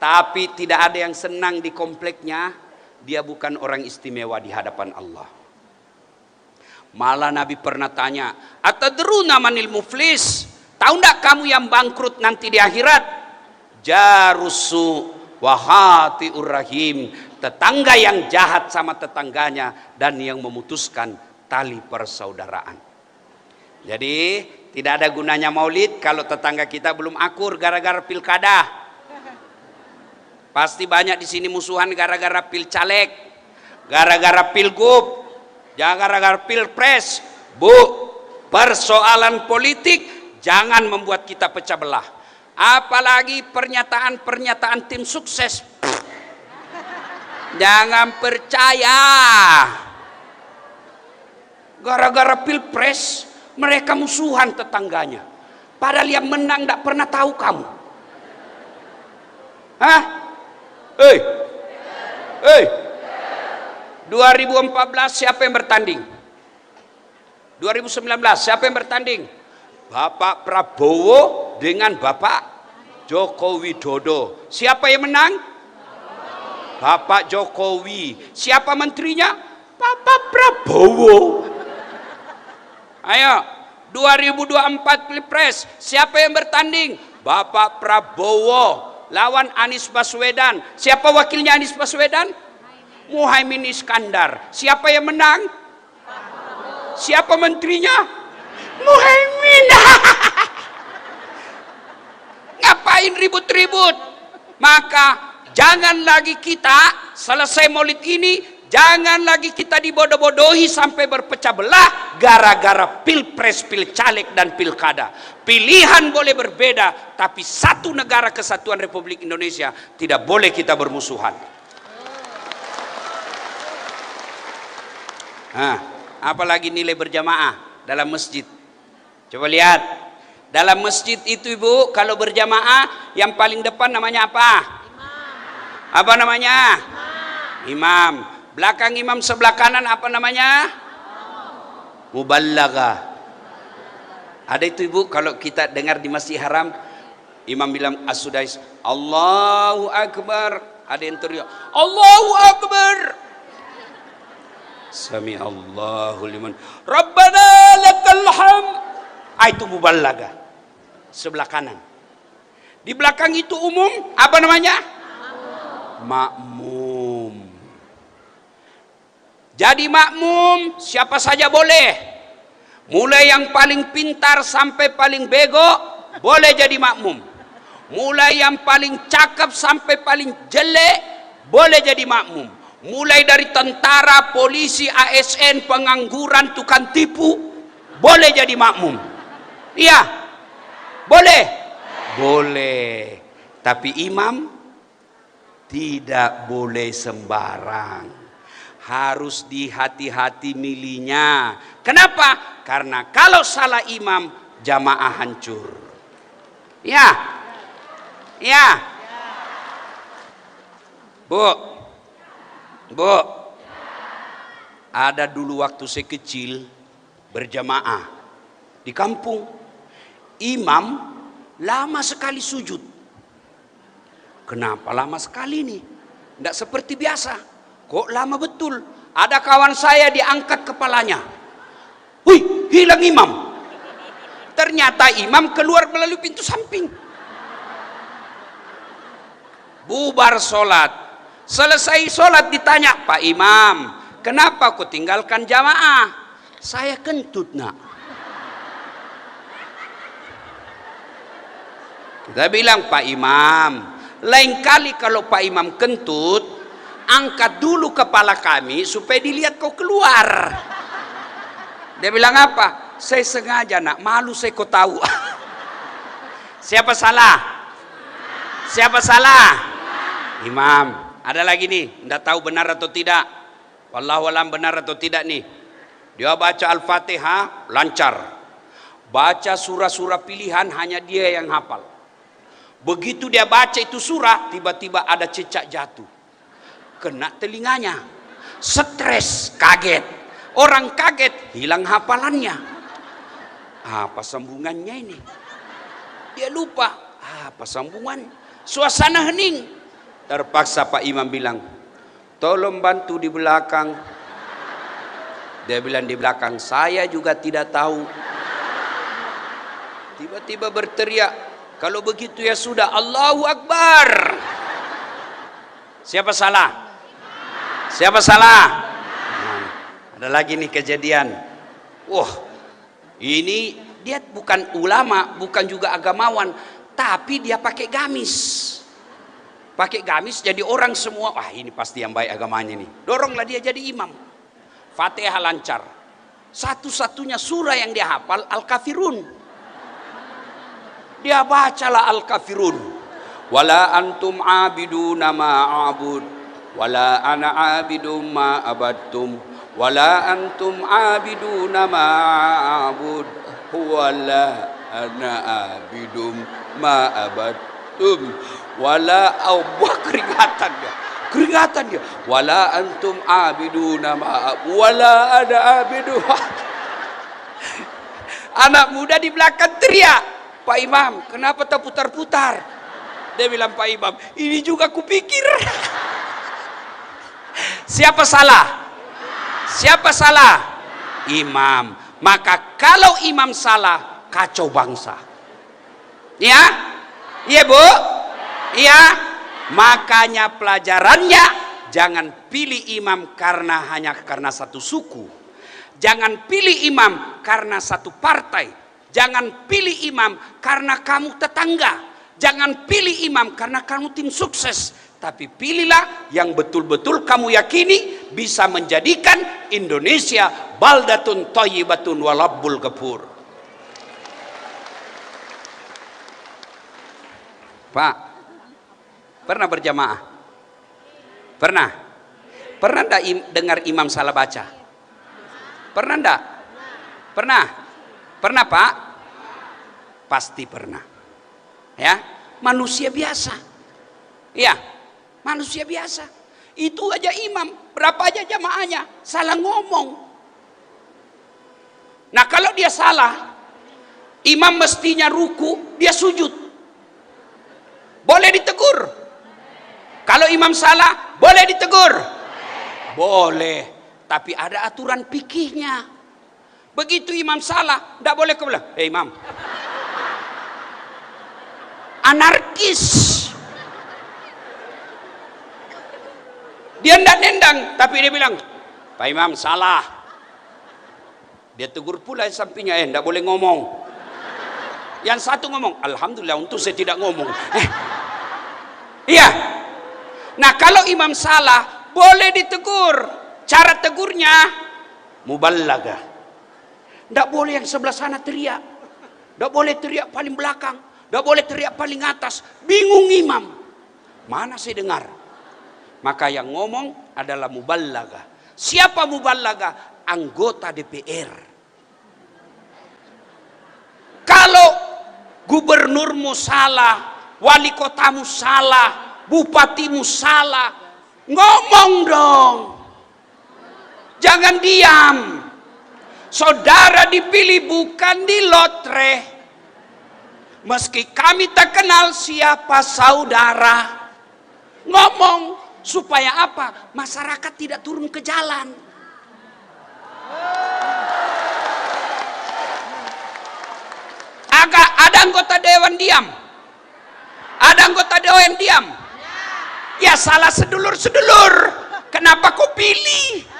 tapi tidak ada yang senang di kompleknya, dia bukan orang istimewa di hadapan Allah. Malah Nabi pernah tanya, atadruna manil muflis? Tahu enggak kamu yang bangkrut nanti di akhirat? Jarusu wahati urrahim, tetangga yang jahat sama tetangganya dan yang memutuskan tali persaudaraan. Jadi tidak ada gunanya maulid kalau tetangga kita belum akur gara-gara pilkada. Pasti banyak di sini musuhan gara-gara pilcaleg, gara-gara pilgub, gara-gara pilpres. Bu, persoalan politik jangan membuat kita pecah belah. Apalagi pernyataan-pernyataan tim sukses. Jangan percaya. Gara-gara pilpres mereka musuhan tetangganya. Padahal yang menang tidak pernah tahu kamu. Hah? 2014 siapa yang bertanding? 2019 siapa yang bertanding? Bapak Prabowo dengan Bapak Joko Widodo. Siapa yang menang? Bapak Jokowi. Siapa menterinya? Bapak Prabowo. Ayo, 2024 Pilpres, siapa yang bertanding? Bapak Prabowo lawan Anies Baswedan. Siapa wakilnya Anies Baswedan? Muhaimin Iskandar. Siapa yang menang? Siapa menterinya? Muhaimin. Ngapain ribut-ribut? Maka jangan lagi kita selesai Maulid ini, jangan lagi kita dibodoh-bodohi sampai berpecah belah gara-gara pilpres, pilcaleg dan pilkada. Pilihan boleh berbeda, tapi satu negara kesatuan Republik Indonesia tidak boleh kita bermusuhan. Nah, apalagi nilai berjamaah dalam masjid. Coba lihat, dalam masjid itu ibu, kalau berjamaah yang paling depan namanya apa? Imam. Apa namanya? Imam. Belakang imam sebelah kanan apa namanya? Muballagah. Ada itu ibu, kalau kita dengar di Masjid Haram, imam bilang as-sudais, Allahu Akbar. Ada yang teriak, Allahu Akbar. Sami Allahu liman Rabbana lakal hamd. Itu muballagah. Sebelah kanan. Di belakang itu umum, apa namanya? Makmum. Jadi makmum siapa saja boleh. Mulai yang paling pintar sampai paling bego boleh jadi makmum. Mulai yang paling cakep sampai paling jelek boleh jadi makmum. Mulai dari tentara, polisi, ASN, pengangguran, tukang tipu boleh jadi makmum. Iya, boleh, boleh. Tapi imam tidak boleh sembarang. Harus dihati-hati milihnya. Kenapa? Karena kalau salah imam, jamaah hancur. Ya, ya, Bu. Bu, ada dulu waktu saya kecil berjamaah di kampung, imam lama sekali sujud. Kenapa lama sekali nih? Tidak seperti biasa. Kok lama betul? Ada kawan saya diangkat kepalanya. Wih, hilang imam. Ternyata imam keluar melalui pintu samping. Bubar sholat. Selesai sholat ditanya, Pak Imam, kenapa kau tinggalkan jamaah? Saya kentut nak. Kita bilang, Pak Imam, lain kali kalau Pak Imam kentut, angkat dulu kepala kami supaya dilihat kau keluar. Dia bilang apa? Saya sengaja nak, malu saya kau tahu. Siapa salah? Siapa salah? Imam. Ada lagi nih, tidak tahu benar atau tidak. Wallahu alam benar atau tidak nih. Dia baca Al-Fatihah lancar. Baca surah-surah pilihan hanya dia yang hafal. Begitu dia baca itu surah, tiba-tiba ada cecak jatuh. Kena telinganya. Stres, kaget. Orang kaget, hilang hafalannya. Apa sambungannya ini? Dia lupa. Apa sambungan? Suasana hening. Terpaksa Pak Imam bilang, tolong bantu di belakang. Dia bilang di belakang, saya juga tidak tahu. Tiba-tiba berteriak, kalau begitu ya sudah, Allahu Akbar. Siapa salah? Siapa salah? Nah, ada lagi nih kejadian. Wah, ini dia bukan ulama, bukan juga agamawan, tapi dia pakai gamis. Pakai gamis jadi orang semua, wah ini pasti yang baik agamanya nih. Doronglah dia jadi imam. Fatihah lancar. Satu-satunya surah yang dia hafal Al-Kafirun. Dia bacalah Al-Kafirun. Wala antum abiduna ma'abud. Wala ana abidum ma'abadtum. Wala antum abiduna ma'abud. Wala ana abidum ma'abadtum. Wala buah keringatan dia. Keringatan dia. Wala antum abiduna ma wala ada abidu. Anak muda di belakang teriak, Pak Imam, kenapa tak putar-putar? Dia bilang, Pak Imam, ini juga kupikir. Siapa salah? Siapa salah? Imam. Maka kalau imam salah, kacau bangsa. Ya? Iya, Bu? Iya? Makanya pelajarannya, jangan pilih imam hanya karena satu suku. Jangan pilih imam karena satu partai. Jangan pilih imam karena kamu tetangga. Jangan pilih imam karena kamu tim sukses. Tapi pilihlah yang betul-betul kamu yakini bisa menjadikan Indonesia baldatun thayyibatun wa rabbul ghafur. Pak, pernah berjamaah? Pernah? Pernah enggak dengar imam salah baca? Pernah enggak? Pernah? Pernah, Pak? Pasti pernah. Ya, manusia biasa. Ya, manusia biasa. Itu aja imam, berapa aja jamaahnya salah ngomong. Nah, kalau dia salah, imam mestinya ruku, dia sujud. Boleh ditegur. Kalau imam salah, boleh ditegur. Boleh, tapi ada aturan fikihnya. Begitu imam salah, tidak boleh kau bilang, imam. Anarkis. Dia tidak nendang, tapi dia bilang, Pak Imam salah. Dia tegur pula yang sampingnya, tidak boleh ngomong. Yang satu ngomong, alhamdulillah untuk saya tidak ngomong. Iya. Nah, kalau imam salah, boleh ditegur. Cara tegurnya, muballagah. Tidak boleh yang sebelah sana teriak. Tidak boleh teriak paling belakang. Tidak boleh teriak paling atas. Bingung imam. Mana saya dengar? Maka yang ngomong adalah muballagah. Siapa muballagah? Anggota DPR. Kalau gubernurmu salah, wali kotamu salah, bupatimu salah, ngomong dong. Jangan diam. Saudara dipilih bukan di lotre. Meski kami tak kenal siapa saudara. Ngomong supaya apa? Masyarakat tidak turun ke jalan. Agak ada anggota dewan diam. Ada anggota dewan diam. Ya salah sedulur-sedulur. Kenapa kau pilih?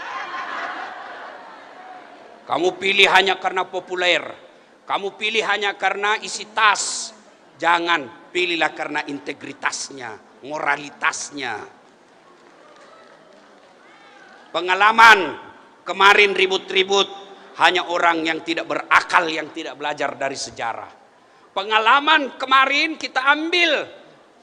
Kamu pilih hanya karena populer. Kamu pilih hanya karena isi tas. Jangan pilihlah karena integritasnya, moralitasnya. Pengalaman kemarin ribut-ribut hanya orang yang tidak berakal, yang tidak belajar dari sejarah. Pengalaman kemarin kita ambil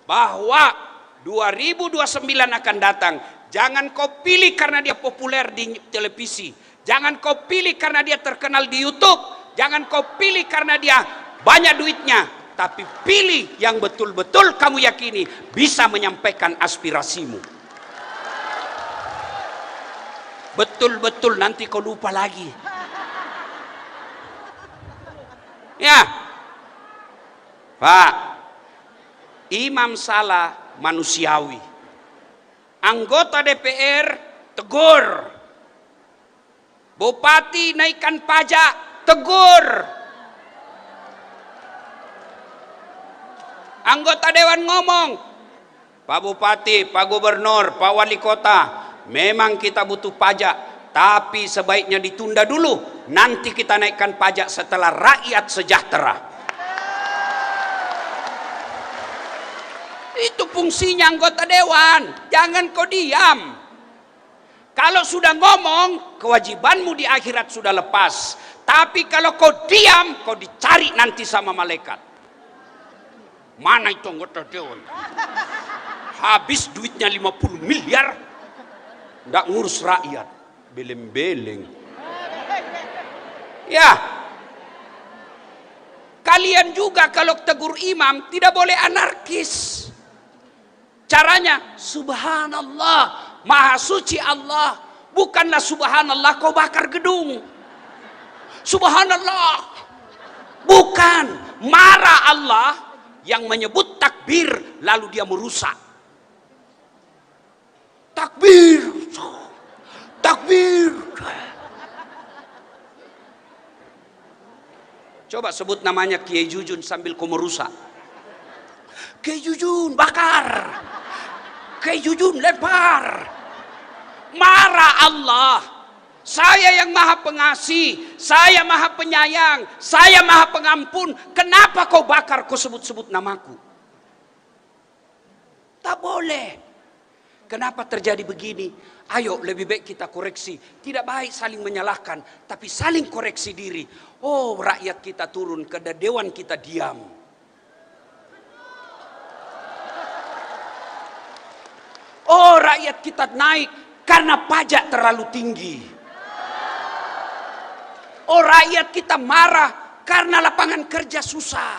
bahwa 2029 akan datang. Jangan kau pilih karena dia populer di televisi. Jangan kau pilih karena dia terkenal di YouTube. Jangan kau pilih karena dia banyak duitnya. Tapi pilih yang betul-betul kamu yakini bisa menyampaikan aspirasimu. Betul-betul nanti kau lupa lagi. Ya. Pak, imam salah manusiawi. Anggota DPR tegur. Bupati naikkan pajak, tegur. Anggota dewan ngomong, Pak Bupati, Pak Gubernur, Pak Wali Kota, memang kita butuh pajak, tapi sebaiknya ditunda dulu. Nanti kita naikkan pajak setelah rakyat sejahtera. Itu fungsinya anggota dewan. Jangan kau diam. Kalau sudah ngomong, kewajibanmu di akhirat sudah lepas. Tapi kalau kau diam, kau dicari nanti sama malaikat. Mana itu anggota dewan? Habis duitnya 50 miliar, nggak ngurus rakyat. Beleng-beleng. Ya. Kalian juga kalau tegur imam, tidak boleh anarkis. Caranya, subhanallah, maha suci Allah. Bukanlah subhanallah kau bakar gedung. Subhanallah. Bukan. Marah Allah yang menyebut takbir lalu dia merusak. Takbir. Takbir. Coba sebut namanya Kiai Jujun sambil kau merusak. Kiai Jujun bakar. Kiai Jujun lempar. Marah Allah. Saya yang maha pengasih, saya maha penyayang, saya maha pengampun. Kenapa kau bakar, kau sebut-sebut namaku? Tak boleh. Kenapa terjadi begini? Ayo lebih baik kita koreksi. Tidak baik saling menyalahkan, tapi saling koreksi diri. Oh, rakyat kita turun, ke dewan kita diam. Oh, rakyat kita naik karena pajak terlalu tinggi. Oh, rakyat kita marah karena lapangan kerja susah.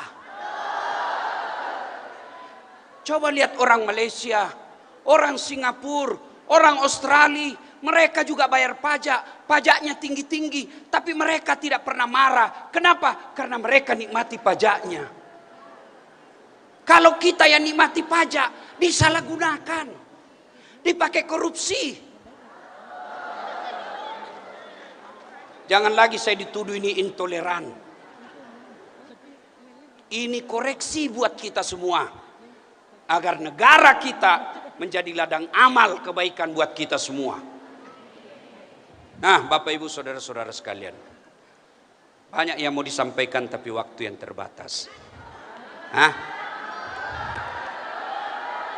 Coba lihat orang Malaysia, orang Singapura, orang Australia, mereka juga bayar pajak, pajaknya tinggi-tinggi, tapi mereka tidak pernah marah. Kenapa? Karena mereka nikmati pajaknya. Kalau kita yang nikmati pajak, disalahgunakan, dipakai korupsi. Jangan lagi saya dituduh ini intoleran. Ini koreksi buat kita semua, agar negara kita menjadi ladang amal kebaikan buat kita semua. Nah, Bapak Ibu saudara-saudara sekalian, banyak yang mau disampaikan tapi waktu yang terbatas. Hah?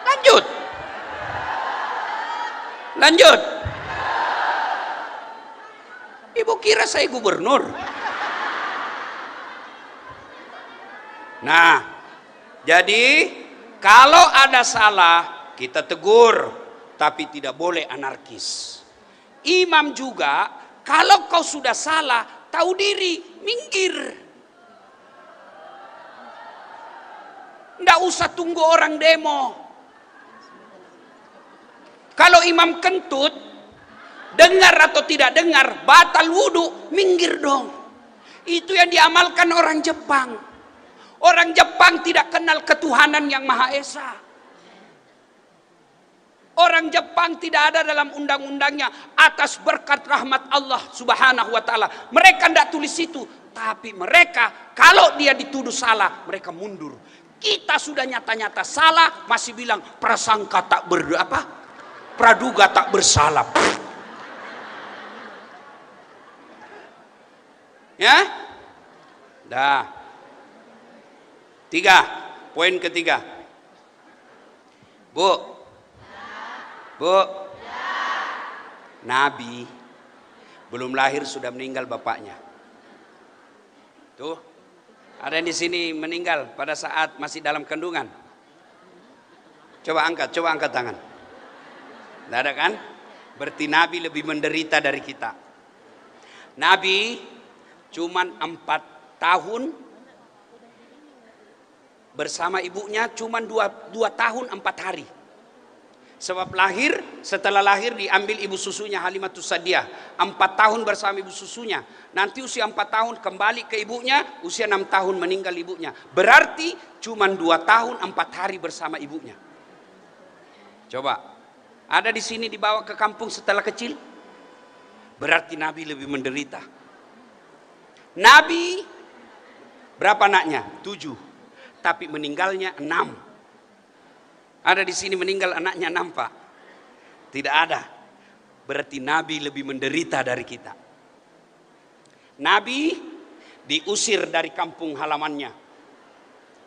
Lanjut. Lanjut. Ibu kira saya gubernur? Nah, jadi kalau ada salah kita tegur, tapi tidak boleh anarkis. Imam juga, kalau kau sudah salah, tahu diri, minggir. Nggak usah tunggu orang demo. Kalau imam kentut, dengar atau tidak dengar, batal wudhu, minggir dong. Itu yang diamalkan orang Jepang. Orang Jepang tidak kenal ketuhanan yang Maha Esa. Orang Jepang tidak ada dalam undang-undangnya atas berkat rahmat Allah Subhanahu wa ta'ala. Mereka tidak tulis itu. Tapi mereka kalau dia dituduh salah, mereka mundur. Kita sudah nyata-nyata salah, masih bilang prasangka tak praduga tak bersalah. Ya? Dah. 3. Poin ketiga. Bu. Bu. Nabi belum lahir sudah meninggal bapaknya. Tuh. Ada yang di sini meninggal pada saat masih dalam kandungan. Coba angkat tangan. Tidak ada kan? Berarti Nabi lebih menderita dari kita. Nabi cuman 4 tahun bersama ibunya, cuman 2 tahun 4 hari. Sebab setelah lahir diambil ibu susunya Halimatus Sa'diyah. 4 tahun bersama ibu susunya. Nanti usia 4 tahun kembali ke ibunya, usia 6 tahun meninggal ibunya. Berarti cuman 2 tahun 4 hari bersama ibunya. Coba, ada di sini dibawa ke kampung setelah kecil? Berarti Nabi lebih menderita. Nabi berapa anaknya? 7. Tapi meninggalnya 6. Ada di sini meninggal anaknya 6, Pak? Tidak ada. Berarti Nabi lebih menderita dari kita. Nabi diusir dari kampung halamannya,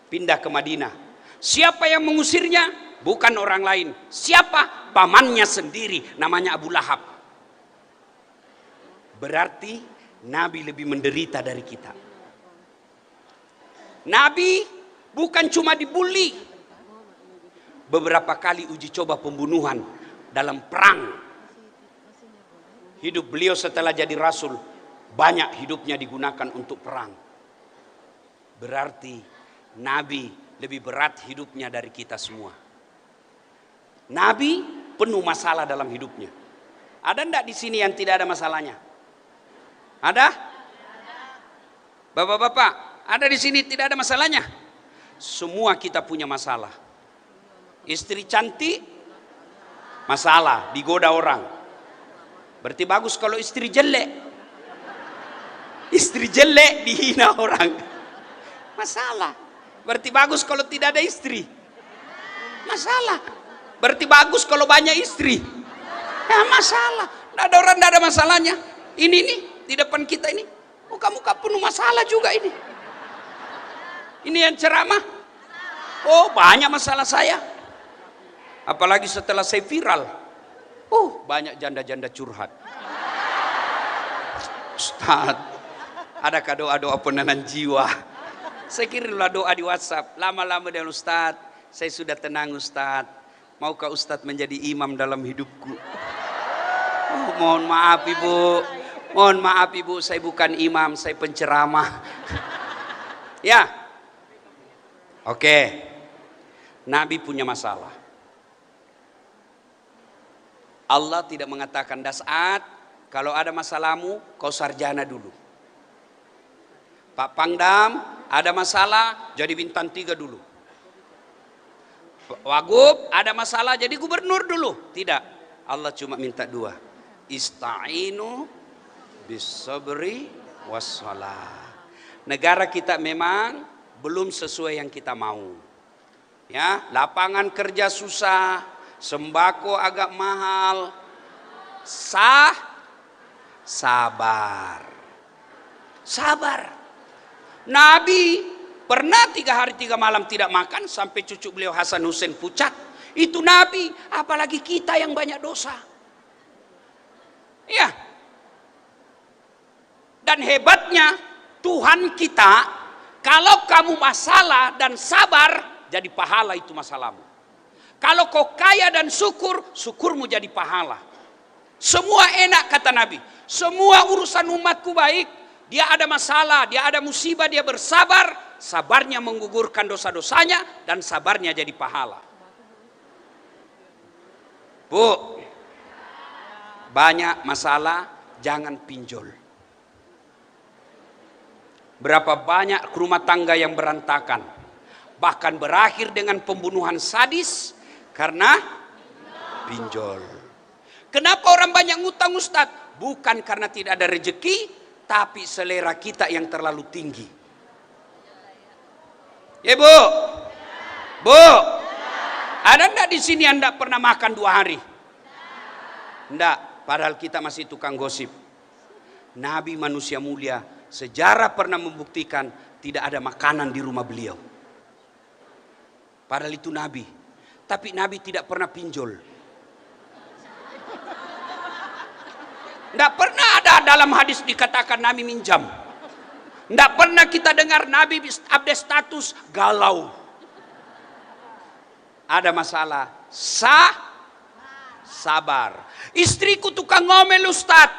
pindah ke Madinah. Siapa yang mengusirnya? Bukan orang lain. Siapa? Pamannya sendiri, namanya Abu Lahab. Berarti Nabi lebih menderita dari kita. Nabi bukan cuma dibully, beberapa kali uji coba pembunuhan dalam perang. Hidup beliau setelah jadi rasul, banyak hidupnya digunakan untuk perang. Berarti Nabi lebih berat hidupnya dari kita semua. Nabi penuh masalah dalam hidupnya. Ada enggak di sini yang tidak ada masalahnya? Ada? Bapak-bapak, ada di sini tidak ada masalahnya? Semua kita punya masalah. Istri cantik, masalah, digoda orang. Berarti bagus kalau istri jelek. Istri jelek dihina orang. Masalah. Berarti bagus kalau tidak ada istri. Masalah. Berarti bagus kalau banyak istri. Ya masalah. Tidak ada orang, tidak ada masalahnya. Ini nih di depan kita ini, muka-muka penuh masalah juga ini. Ini yang ceramah. Oh, banyak masalah saya. Apalagi setelah saya viral. Oh, banyak janda-janda curhat. Ustaz, adakah doa-doa penenang jiwa? Saya kirimlah doa di WhatsApp. Lama-lama dengan Ustaz, saya sudah tenang Ustaz. Maukah Ustaz menjadi imam dalam hidupku? Oh, mohon maaf Ibu. Mohon maaf Ibu, saya bukan imam, saya penceramah. Ya. Oke. Nabi punya masalah. Allah tidak mengatakan Das'at, kalau ada masalahmu kau sarjana dulu. Pak Pangdam, ada masalah jadi bintang 3 dulu. Wagub, ada masalah jadi gubernur dulu. Tidak, Allah cuma minta 2. Ista'inu bisabri wassalah. Negara kita memang belum sesuai yang kita mau. Ya, lapangan kerja susah, sembako agak mahal. Sabar. Nabi pernah 3 hari 3 malam tidak makan sampai cucu beliau Hasan Hussein pucat. Itu Nabi, apalagi kita yang banyak dosa. Ya. Dan hebatnya Tuhan kita, kalau kamu masalah dan sabar, jadi pahala itu masalahmu. Kalau kau kaya dan syukur, syukurmu jadi pahala. Semua enak kata Nabi. Semua urusan umatku baik. Dia ada masalah, dia ada musibah, dia bersabar. Sabarnya menggugurkan dosa-dosanya dan sabarnya jadi pahala. Bu, banyak masalah, jangan pinjol. Berapa banyak rumah tangga yang berantakan. Bahkan berakhir dengan pembunuhan sadis karena pinjol. Kenapa orang banyak ngutang Ustaz? Bukan karena tidak ada rezeki, tapi selera kita yang terlalu tinggi. Ya Bu? Bu? Ada enggak di sini yang enggak pernah makan 2 hari? Enggak, padahal kita masih tukang gosip. Nabi manusia mulia, sejarah pernah membuktikan tidak ada makanan di rumah beliau. Padahal itu Nabi. Tapi Nabi tidak pernah pinjol. Tidak pernah ada dalam hadis dikatakan Nabi minjam. Tidak pernah kita dengar Nabi update status galau. Ada masalah. Sabar. Istriku tukang ngomel Ustaz.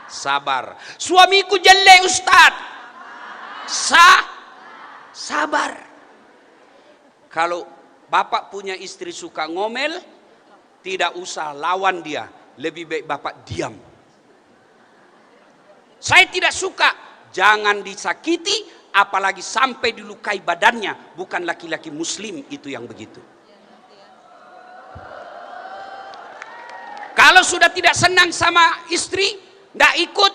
Sabar. Suamiku jelek Ustaz. Sabar. Kalau bapak punya istri suka ngomel, tidak usah lawan dia. Lebih baik bapak diam. Saya tidak suka. Jangan disakiti, apalagi sampai dilukai badannya. Bukan laki-laki muslim itu yang begitu. Kalau sudah tidak senang sama istri, tidak ikut,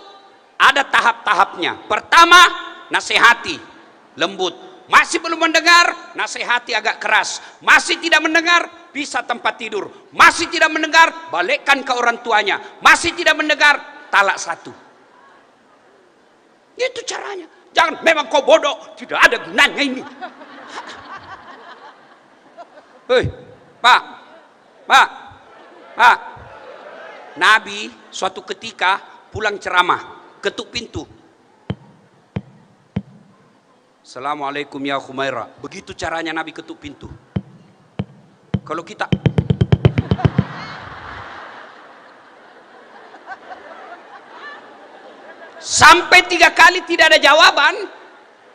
ada tahap-tahapnya. Pertama, nasihati, lembut. Masih belum mendengar, nasihati agak keras. Masih tidak mendengar, bisa tempat tidur. Masih tidak mendengar, balikkan ke orang tuanya. Masih tidak mendengar, talak 1. Itu caranya. Jangan, memang kau bodoh, tidak ada gunanya ini. Hei, Pak. Nabi suatu ketika pulang ceramah, ketuk pintu. Assalamualaikum ya Khumaira. Begitu caranya Nabi ketuk pintu. Kalau kita sampai 3 kali tidak ada jawaban,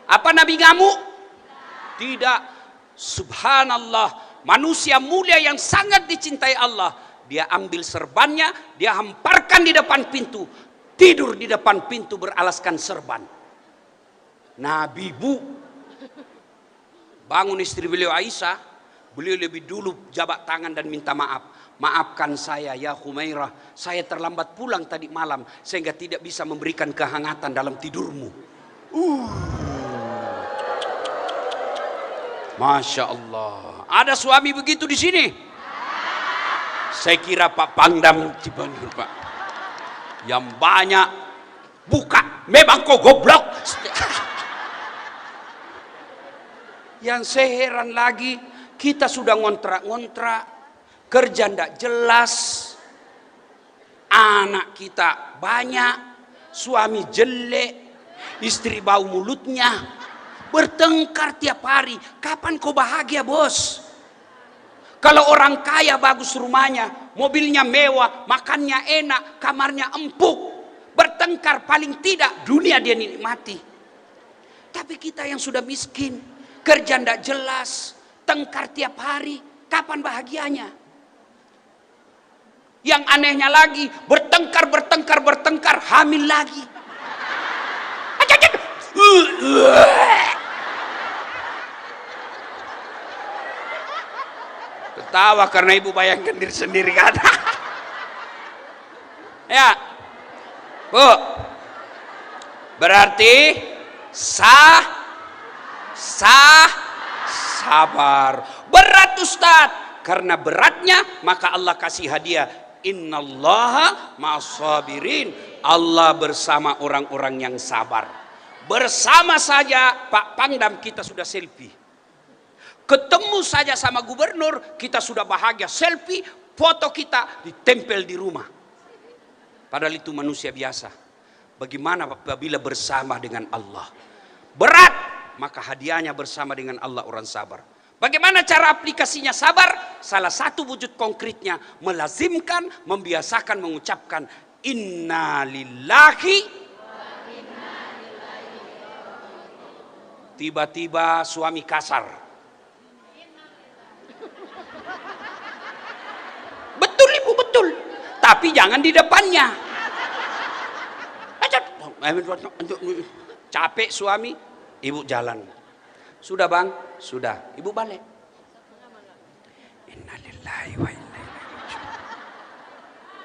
apa Nabi ngamuk? Tidak. Subhanallah, manusia mulia yang sangat dicintai Allah, dia ambil serbannya, dia hamparkan di depan pintu, tidur di depan pintu beralaskan serban. Nabi Bu bangun istri beliau Aisyah, beliau lebih dulu jabat tangan dan minta maaf. Maafkan saya ya Humairah, saya terlambat pulang tadi malam sehingga tidak bisa memberikan kehangatan dalam tidurmu. Masya Allah. Ada suami begitu di sini? Saya kira Pak Pangdam Cibanjur Pak. Yang banyak buka, memang kau goblok. Yang saya heran lagi, kita sudah ngontrak-ngontrak, kerja ndak jelas, anak kita banyak, suami jelek, istri bau mulutnya, bertengkar tiap hari. Kapan kau bahagia bos? Kalau orang kaya bagus rumahnya, mobilnya mewah, makannya enak, kamarnya empuk, bertengkar paling tidak dunia dia nikmati. Tapi kita yang sudah miskin, kerja ndak jelas, tengkar tiap hari, kapan bahagianya? Yang anehnya lagi, bertengkar, hamil lagi. Ketawa karena ibu bayangkan diri sendiri kan. Ya, Bu, berarti sabar. Berat Ustaz, karena beratnya maka Allah kasih hadiah. Innallaha ma'as-sabirin. Allah bersama orang-orang yang sabar. Bersama saja Pak Pangdam kita sudah selfie. Ketemu saja sama gubernur kita sudah bahagia, selfie, foto kita ditempel di rumah. Padahal itu manusia biasa. Bagaimana apabila bersama dengan Allah? Berat, maka hadiahnya bersama dengan Allah orang sabar. Bagaimana cara aplikasinya sabar? Salah satu wujud konkretnya melazimkan, membiasakan mengucapkan inna lillahi. Tiba-tiba suami kasar. Betul ibu, betul. Tapi jangan di depannya. Capek suami, ibu jalan. Sudah bang, sudah. Ibu balik. Innalillahi wa inna ilaihi raji'un.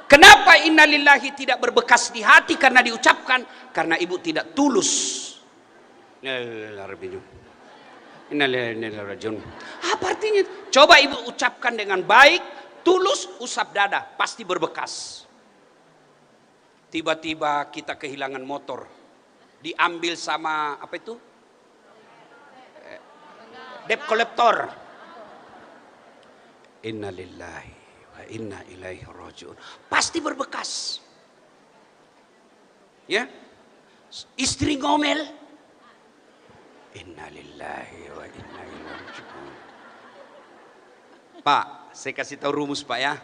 Kenapa innalillahi tidak berbekas di hati karena diucapkan? Karena ibu tidak tulus. Innalillahi wa raji'un. Apa artinya? Coba ibu ucapkan dengan baik, tulus, usap dada, pasti berbekas. Tiba-tiba kita kehilangan motor, diambil sama apa itu? Debt collector. Innalillahi wa inna ilaihi raji'un. Pasti berbekas. Ya. Istri ngomel. Innalillahi wa inna ilaihi raji'un. Pak, saya kasih tahu rumus Pak ya.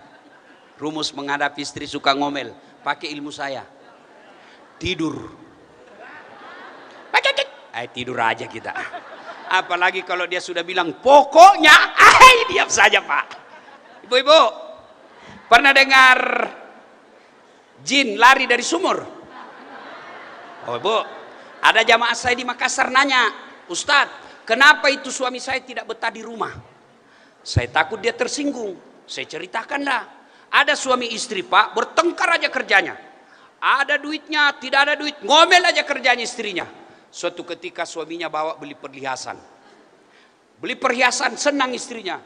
Rumus menghadapi istri suka ngomel. Pakai ilmu saya. Tidur. Tidur aja kita. Apalagi kalau dia sudah bilang pokoknya, diam saja Pak. Ibu-ibu, pernah dengar jin lari dari sumur? Oh ibu, ada jamaah saya di Makassar nanya, Ustadz, kenapa itu suami saya tidak betah di rumah? Saya takut dia tersinggung. Saya ceritakanlah, ada suami istri Pak, bertengkar aja kerjanya. Ada duitnya, tidak ada duit, ngomel aja kerjanya istrinya. Suatu ketika suaminya bawa beli perhiasan. Beli perhiasan, senang istrinya.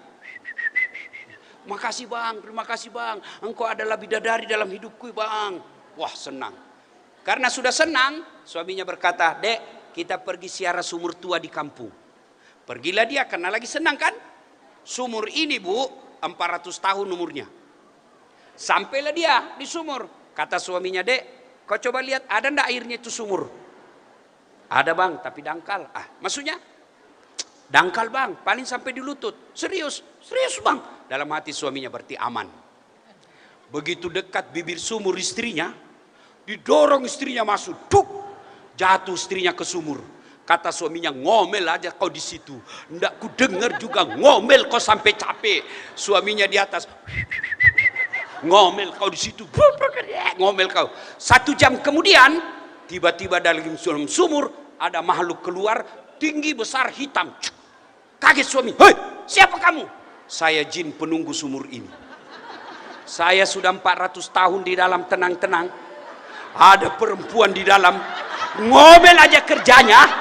Makasih bang, terima kasih bang. Engkau adalah bidadari dalam hidupku bang. Wah senang. Karena sudah senang, suaminya berkata, Dek, kita pergi ziarah sumur tua di kampung. Pergilah dia karena lagi senang kan. Sumur ini Bu, 400 tahun umurnya. Sampailah dia di sumur. Kata suaminya, Dek, kau coba lihat ada ndak airnya itu sumur? Ada bang, tapi dangkal. Maksudnya? Dangkal bang, paling sampai di lutut. Serius bang. Dalam hati suaminya berarti aman. Begitu dekat bibir sumur istrinya, didorong istrinya masuk. Duk, jatuh istrinya ke sumur. Kata suaminya, ngomel aja kau di situ. Ndak ku dengar juga ngomel kau sampai capek. Suaminya di atas, ngomel kau di situ, ngomel kau. 1 jam kemudian, tiba-tiba dalam sumur ada makhluk keluar, tinggi besar hitam. Kaget suami, hei siapa kamu? Saya jin penunggu sumur ini. Saya sudah 400 tahun di dalam tenang-tenang. Ada perempuan di dalam, ngomel aja kerjanya.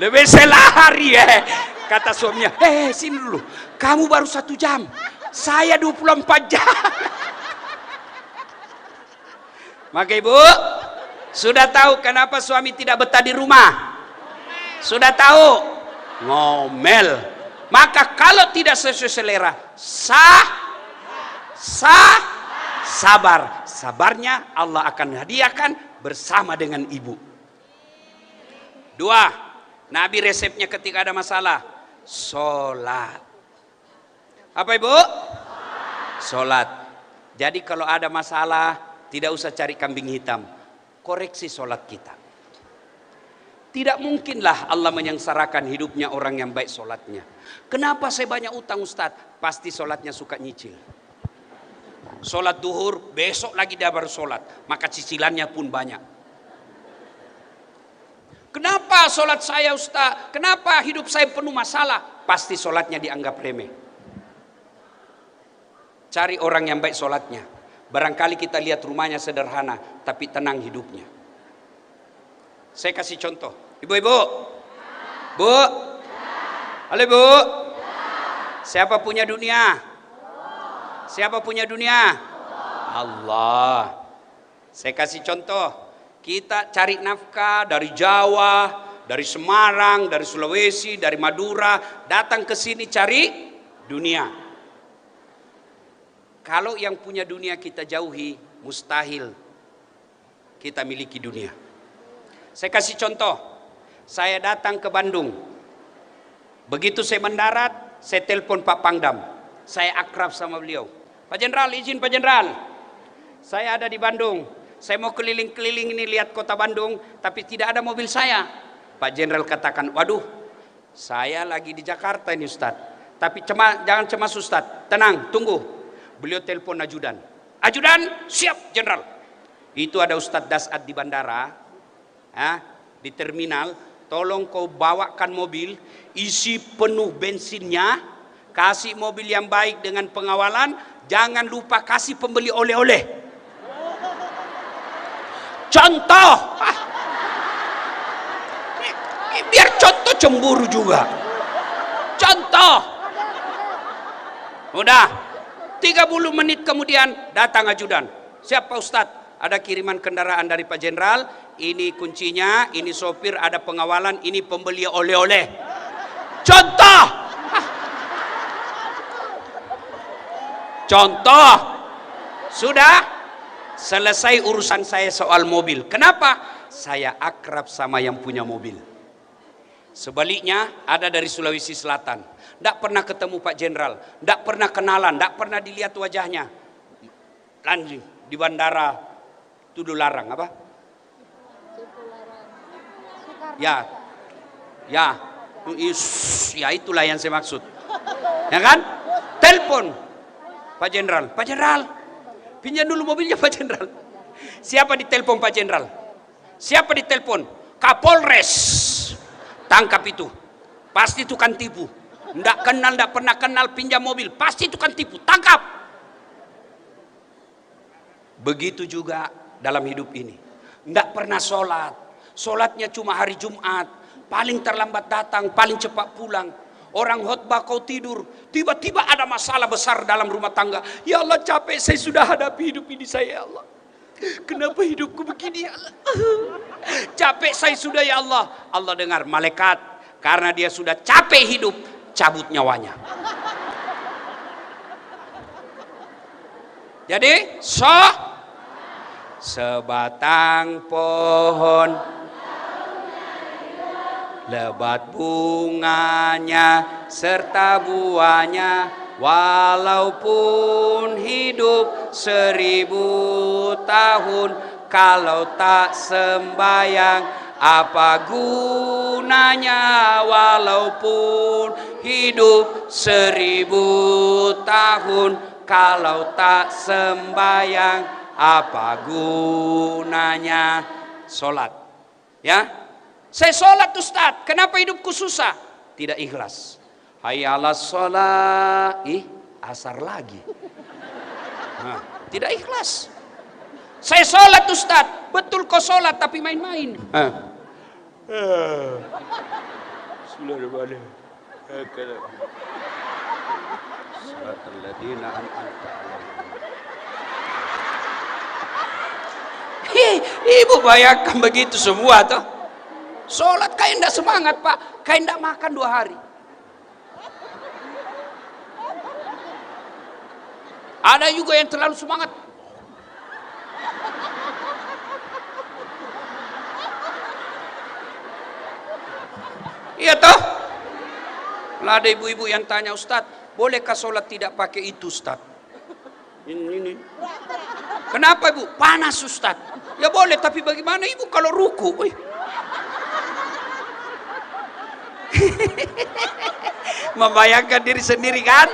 Lebih selari kata suaminya, sini dulu, kamu baru 1 jam, saya 24 jam. Maka ibu sudah tahu kenapa suami tidak betah di rumah? Sudah tahu? Ngomel. Maka kalau tidak sesuai selera, sabar. Sabarnya Allah akan hadiahkan bersama dengan ibu. 2, Nabi resepnya ketika ada masalah, sholat. Apa ibu? Sholat. Jadi kalau ada masalah, tidak usah cari kambing hitam, koreksi sholat kita. Tidak mungkinlah Allah menyengsarakan hidupnya orang yang baik sholatnya. Kenapa saya banyak utang Ustadz? Pasti sholatnya suka nyicil. Sholat duhur, besok lagi dia baru sholat, maka cicilannya pun banyak. Kenapa sholat saya Ustaz? Kenapa hidup saya penuh masalah? Pasti sholatnya dianggap remeh. Cari orang yang baik sholatnya. Barangkali kita lihat rumahnya sederhana, tapi tenang hidupnya. Saya kasih contoh. Ibu-ibu, bu, halo ibu. Siapa punya dunia? Siapa punya dunia? Allah. Saya kasih contoh. Kita cari nafkah dari Jawa, dari Semarang, dari Sulawesi, dari Madura, datang ke sini cari dunia. Kalau yang punya dunia kita jauhi, mustahil kita miliki dunia. Saya kasih contoh, saya datang ke Bandung. Begitu saya mendarat, saya telepon Pak Pangdam. Saya akrab sama beliau. Pak Jenderal, izin Pak Jenderal, saya ada di Bandung. Saya mau keliling-keliling ini lihat kota Bandung, tapi tidak ada mobil saya. Pak Jenderal katakan, waduh, saya lagi di Jakarta ini Ustadz. Tapi jangan cemas Ustadz, tenang, tunggu. Beliau telepon ajudan. Ajudan, siap Jenderal. Itu ada Ustadz Dasad di bandara, di terminal. Tolong kau bawakan mobil, isi penuh bensinnya, kasih mobil yang baik dengan pengawalan, jangan lupa kasih pembeli oleh-oleh. Contoh, biar contoh cemburu juga. Contoh, udah 30 menit kemudian datang ajudan. Siapa Ustadz? Ada kiriman kendaraan dari Pak Jenderal. Ini kuncinya, ini sopir, ada pengawalan, ini pembeli oleh-oleh. Contoh, contoh, sudah. Selesai urusan saya soal mobil. Kenapa? Saya akrab sama yang punya mobil. Sebaliknya ada dari Sulawesi Selatan. Tidak pernah ketemu Pak Jenderal. Tidak pernah kenalan. Tidak pernah dilihat wajahnya. Lanjut di bandara Tudularang apa? Ya itulah yang saya maksud. Ya kan? Telepon Pak Jenderal. Pak Jenderal, pinjam dulu mobilnya Pak Jenderal. Siapa ditelepon Pak Jenderal? Siapa ditelepon? Kapolres. Tangkap itu. Pasti itu kan tipu. Nggak kenal, nggak pernah kenal, pinjam mobil. Pasti itu kan tipu. Tangkap. Begitu juga dalam hidup ini. Nggak pernah sholat. Sholatnya cuma hari Jumat. Paling terlambat datang, paling cepat pulang. Orang khotbah kau tidur, tiba-tiba ada masalah besar dalam rumah tangga. Ya Allah, capek saya sudah hadapi hidup ini saya, ya Allah. Kenapa hidupku begini, ya Allah? Capek saya sudah, ya Allah. Allah dengar malaikat, karena dia sudah capek hidup, cabut nyawanya. Jadi, sebatang pohon lebat bunganya serta buahnya, walaupun hidup 1000 tahun, kalau tak sembayang? Apa gunanya walaupun hidup 1000 tahun, kalau tak sembayang apa gunanya sholat? Ya, saya sholat Ustaz, kenapa hidupku susah? Tidak ikhlas. Hayya 'alas sholat, asar lagi. Tidak ikhlas. Saya sholat Ustaz, betul kau sholat tapi main-main. Bismillahirrahmanirrahim. Ibu bayangkan begitu semua toh. Sholat kayak enggak semangat Pak, kayak enggak makan 2 hari. Ada juga yang terlalu semangat. Iya toh? Lah ada ibu-ibu yang tanya, Ustadz, bolehkah sholat tidak pakai itu Ustadz? Ini. Kenapa ibu? Panas Ustadz. Ya boleh, tapi bagaimana ibu kalau ruku? Membayangkan diri sendiri kan?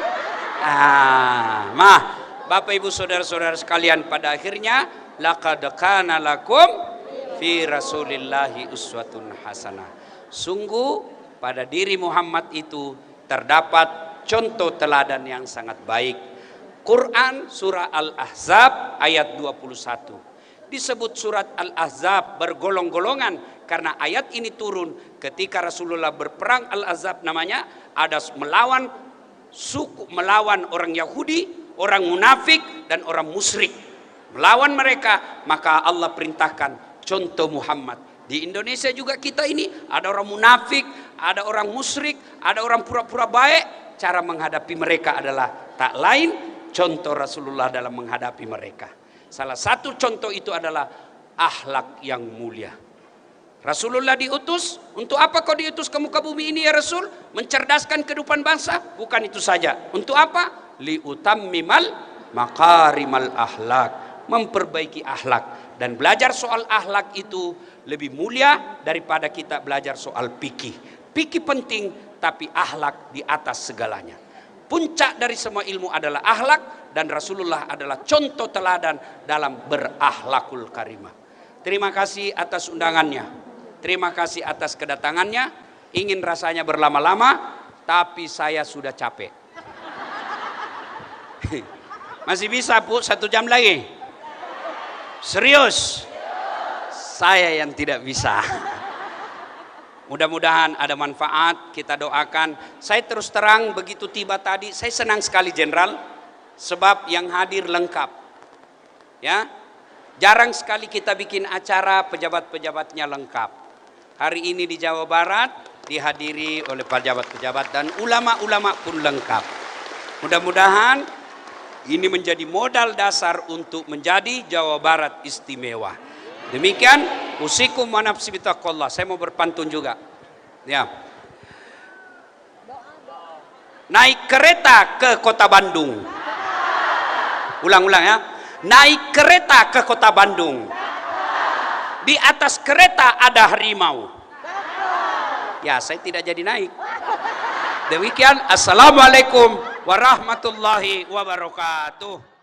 Bapak ibu saudara-saudara sekalian, pada akhirnya laqad kana lakum fi rasulillahi uswatun hasanah. Sungguh pada diri Muhammad itu terdapat contoh teladan yang sangat baik. Quran surah Al-Ahzab ayat 21. Disebut surat Al-Ahzab bergolong-golongan karena ayat ini turun ketika Rasulullah berperang Al-Ahzab, namanya ada melawan suku, melawan orang Yahudi, orang munafik dan orang musyrik. Melawan mereka, maka Allah perintahkan contoh Muhammad. Di Indonesia juga kita ini ada orang munafik, ada orang musyrik, ada orang pura-pura baik. Cara menghadapi mereka adalah tak lain contoh Rasulullah dalam menghadapi mereka. Salah satu contoh itu adalah akhlak yang mulia. Rasulullah diutus, untuk apa kau diutus ke muka bumi ini ya Rasul? Mencerdaskan kehidupan bangsa? Bukan itu saja. Untuk apa? Liutammimal makarimal akhlak, memperbaiki akhlak. Dan belajar soal akhlak itu lebih mulia daripada kita belajar soal fikih. Fikih penting, tapi akhlak di atas segalanya. Puncak dari semua ilmu adalah akhlak, dan Rasulullah adalah contoh teladan dalam berakhlakul karimah. Terima kasih atas undangannya. Terima kasih atas kedatangannya. Ingin rasanya berlama-lama, tapi saya sudah capek. Masih bisa Bu, 1 jam lagi? Serius? Saya yang tidak bisa. Mudah-mudahan ada manfaat, kita doakan. Saya terus terang begitu tiba tadi, saya senang sekali Jenderal, sebab yang hadir lengkap. Ya, jarang sekali kita bikin acara pejabat-pejabatnya lengkap. Hari ini di Jawa Barat dihadiri oleh pejabat-pejabat dan ulama-ulama pun lengkap. Mudah-mudahan ini menjadi modal dasar untuk menjadi Jawa Barat istimewa. Demikian, usikum wa nafsi bitaqwallah. Saya mau berpantun juga. Ya. Naik kereta ke kota Bandung. Ulang-ulang ya. Naik kereta ke kota Bandung. Di atas kereta ada harimau. Ya, saya tidak jadi naik. Demikian, assalamualaikum warahmatullahi wabarakatuh.